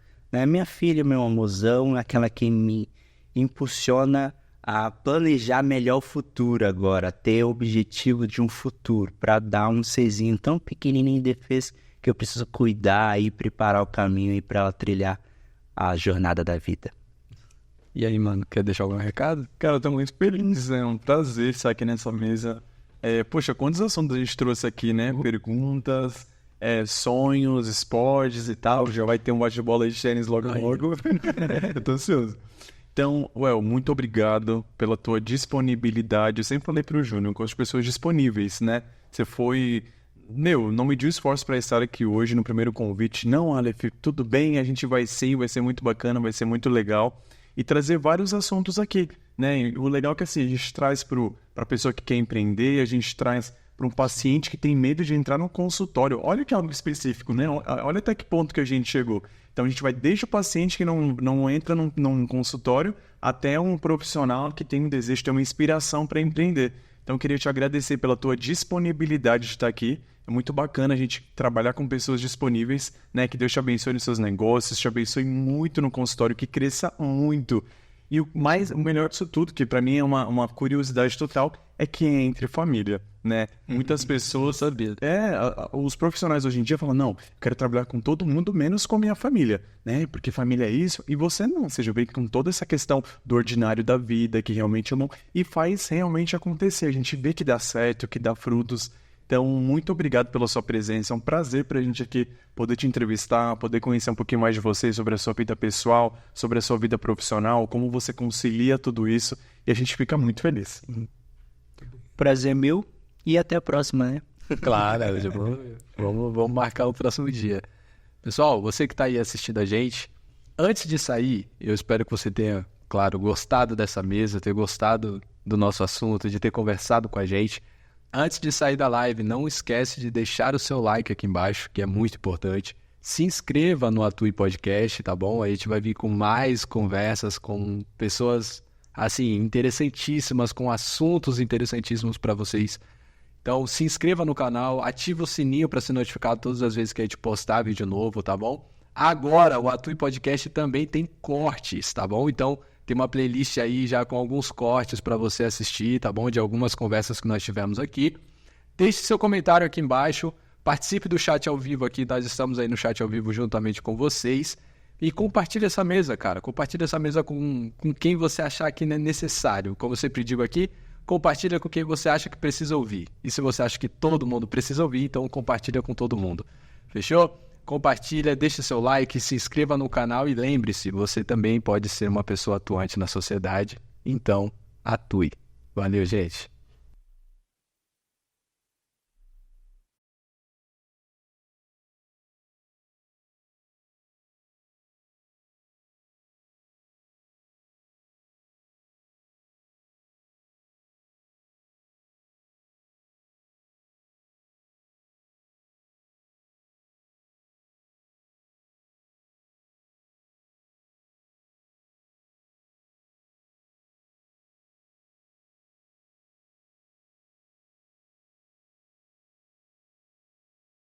Minha filha, meu amorzão, aquela que me impulsiona a planejar melhor o futuro agora, ter o objetivo de um futuro, para dar um serzinho tão pequenininho de defesa que eu preciso cuidar e preparar o caminho e para ela trilhar a jornada da vida. E aí, mano, quer deixar algum recado? Cara, eu tô muito feliz, é um prazer estar aqui nessa mesa. Poxa, quantos assuntos a gente trouxe aqui, né? Perguntas, sonhos, esportes e tal. Já vai ter um bate-bola aí de tênis logo. Eu tô ansioso. Então, muito obrigado pela tua disponibilidade. Eu sempre falei pro Júnior, com as pessoas disponíveis, né? Você foi... não mediu esforço para estar aqui hoje no primeiro convite. Não, Aleph, tudo bem, a gente vai sim, vai ser muito bacana, vai ser muito legal. E trazer vários assuntos aqui, né? O legal é que assim, a gente traz pra pessoa que quer empreender, a gente traz para um paciente que tem medo de entrar no consultório. Olha que é algo específico, né? Olha até que ponto que a gente chegou. Então, a gente vai desde o paciente que não entra num consultório até um profissional que tem um desejo, tem uma inspiração para empreender. Então, eu queria te agradecer pela tua disponibilidade de estar aqui. É muito bacana a gente trabalhar com pessoas disponíveis, né? Que Deus te abençoe nos seus negócios, te abençoe muito no consultório, que cresça muito. E o melhor disso tudo, que para mim é uma curiosidade total, é que é entre família, né? Muitas pessoas... os profissionais hoje em dia falam, não, eu quero trabalhar com todo mundo, menos com a minha família, né? Porque família é isso. E você não, você já vem com toda essa questão do ordinário da vida, que realmente não... E faz realmente acontecer. A gente vê que dá certo, que dá frutos. Então, muito obrigado pela sua presença. É um prazer pra gente aqui poder te entrevistar, poder conhecer um pouquinho mais de você, sobre a sua vida pessoal, sobre a sua vida profissional, como você concilia tudo isso. E a gente fica muito feliz. Prazer meu e até a próxima, né? Claro, vamos marcar o próximo dia. Pessoal, você que está aí assistindo a gente, antes de sair, eu espero que você tenha, claro, gostado dessa mesa, ter gostado do nosso assunto, de ter conversado com a gente. Antes de sair da live, não esquece de deixar o seu like aqui embaixo, que é muito importante. se inscreva no Atui Podcast, tá bom? A gente vai vir com mais conversas com pessoas, assim, interessantíssimas, com assuntos interessantíssimos para vocês. Então, se inscreva no canal, ativa o sininho para ser notificado todas as vezes que a gente postar vídeo novo, tá bom? Agora, o Atui Podcast também tem cortes, tá bom? Então, tem uma playlist aí já com alguns cortes para você assistir, tá bom? De algumas conversas que nós tivemos aqui. Deixe seu comentário aqui embaixo, participe do chat ao vivo aqui, nós estamos aí no chat ao vivo juntamente com vocês. E compartilhe essa mesa, cara. Compartilhe essa mesa com quem você achar que é necessário. Como eu sempre digo aqui, compartilha com quem você acha que precisa ouvir. E se você acha que todo mundo precisa ouvir, então compartilha com todo mundo. Fechou? Compartilha, deixa seu like, se inscreva no canal e lembre-se, você também pode ser uma pessoa atuante na sociedade. Então, atue. Valeu, gente.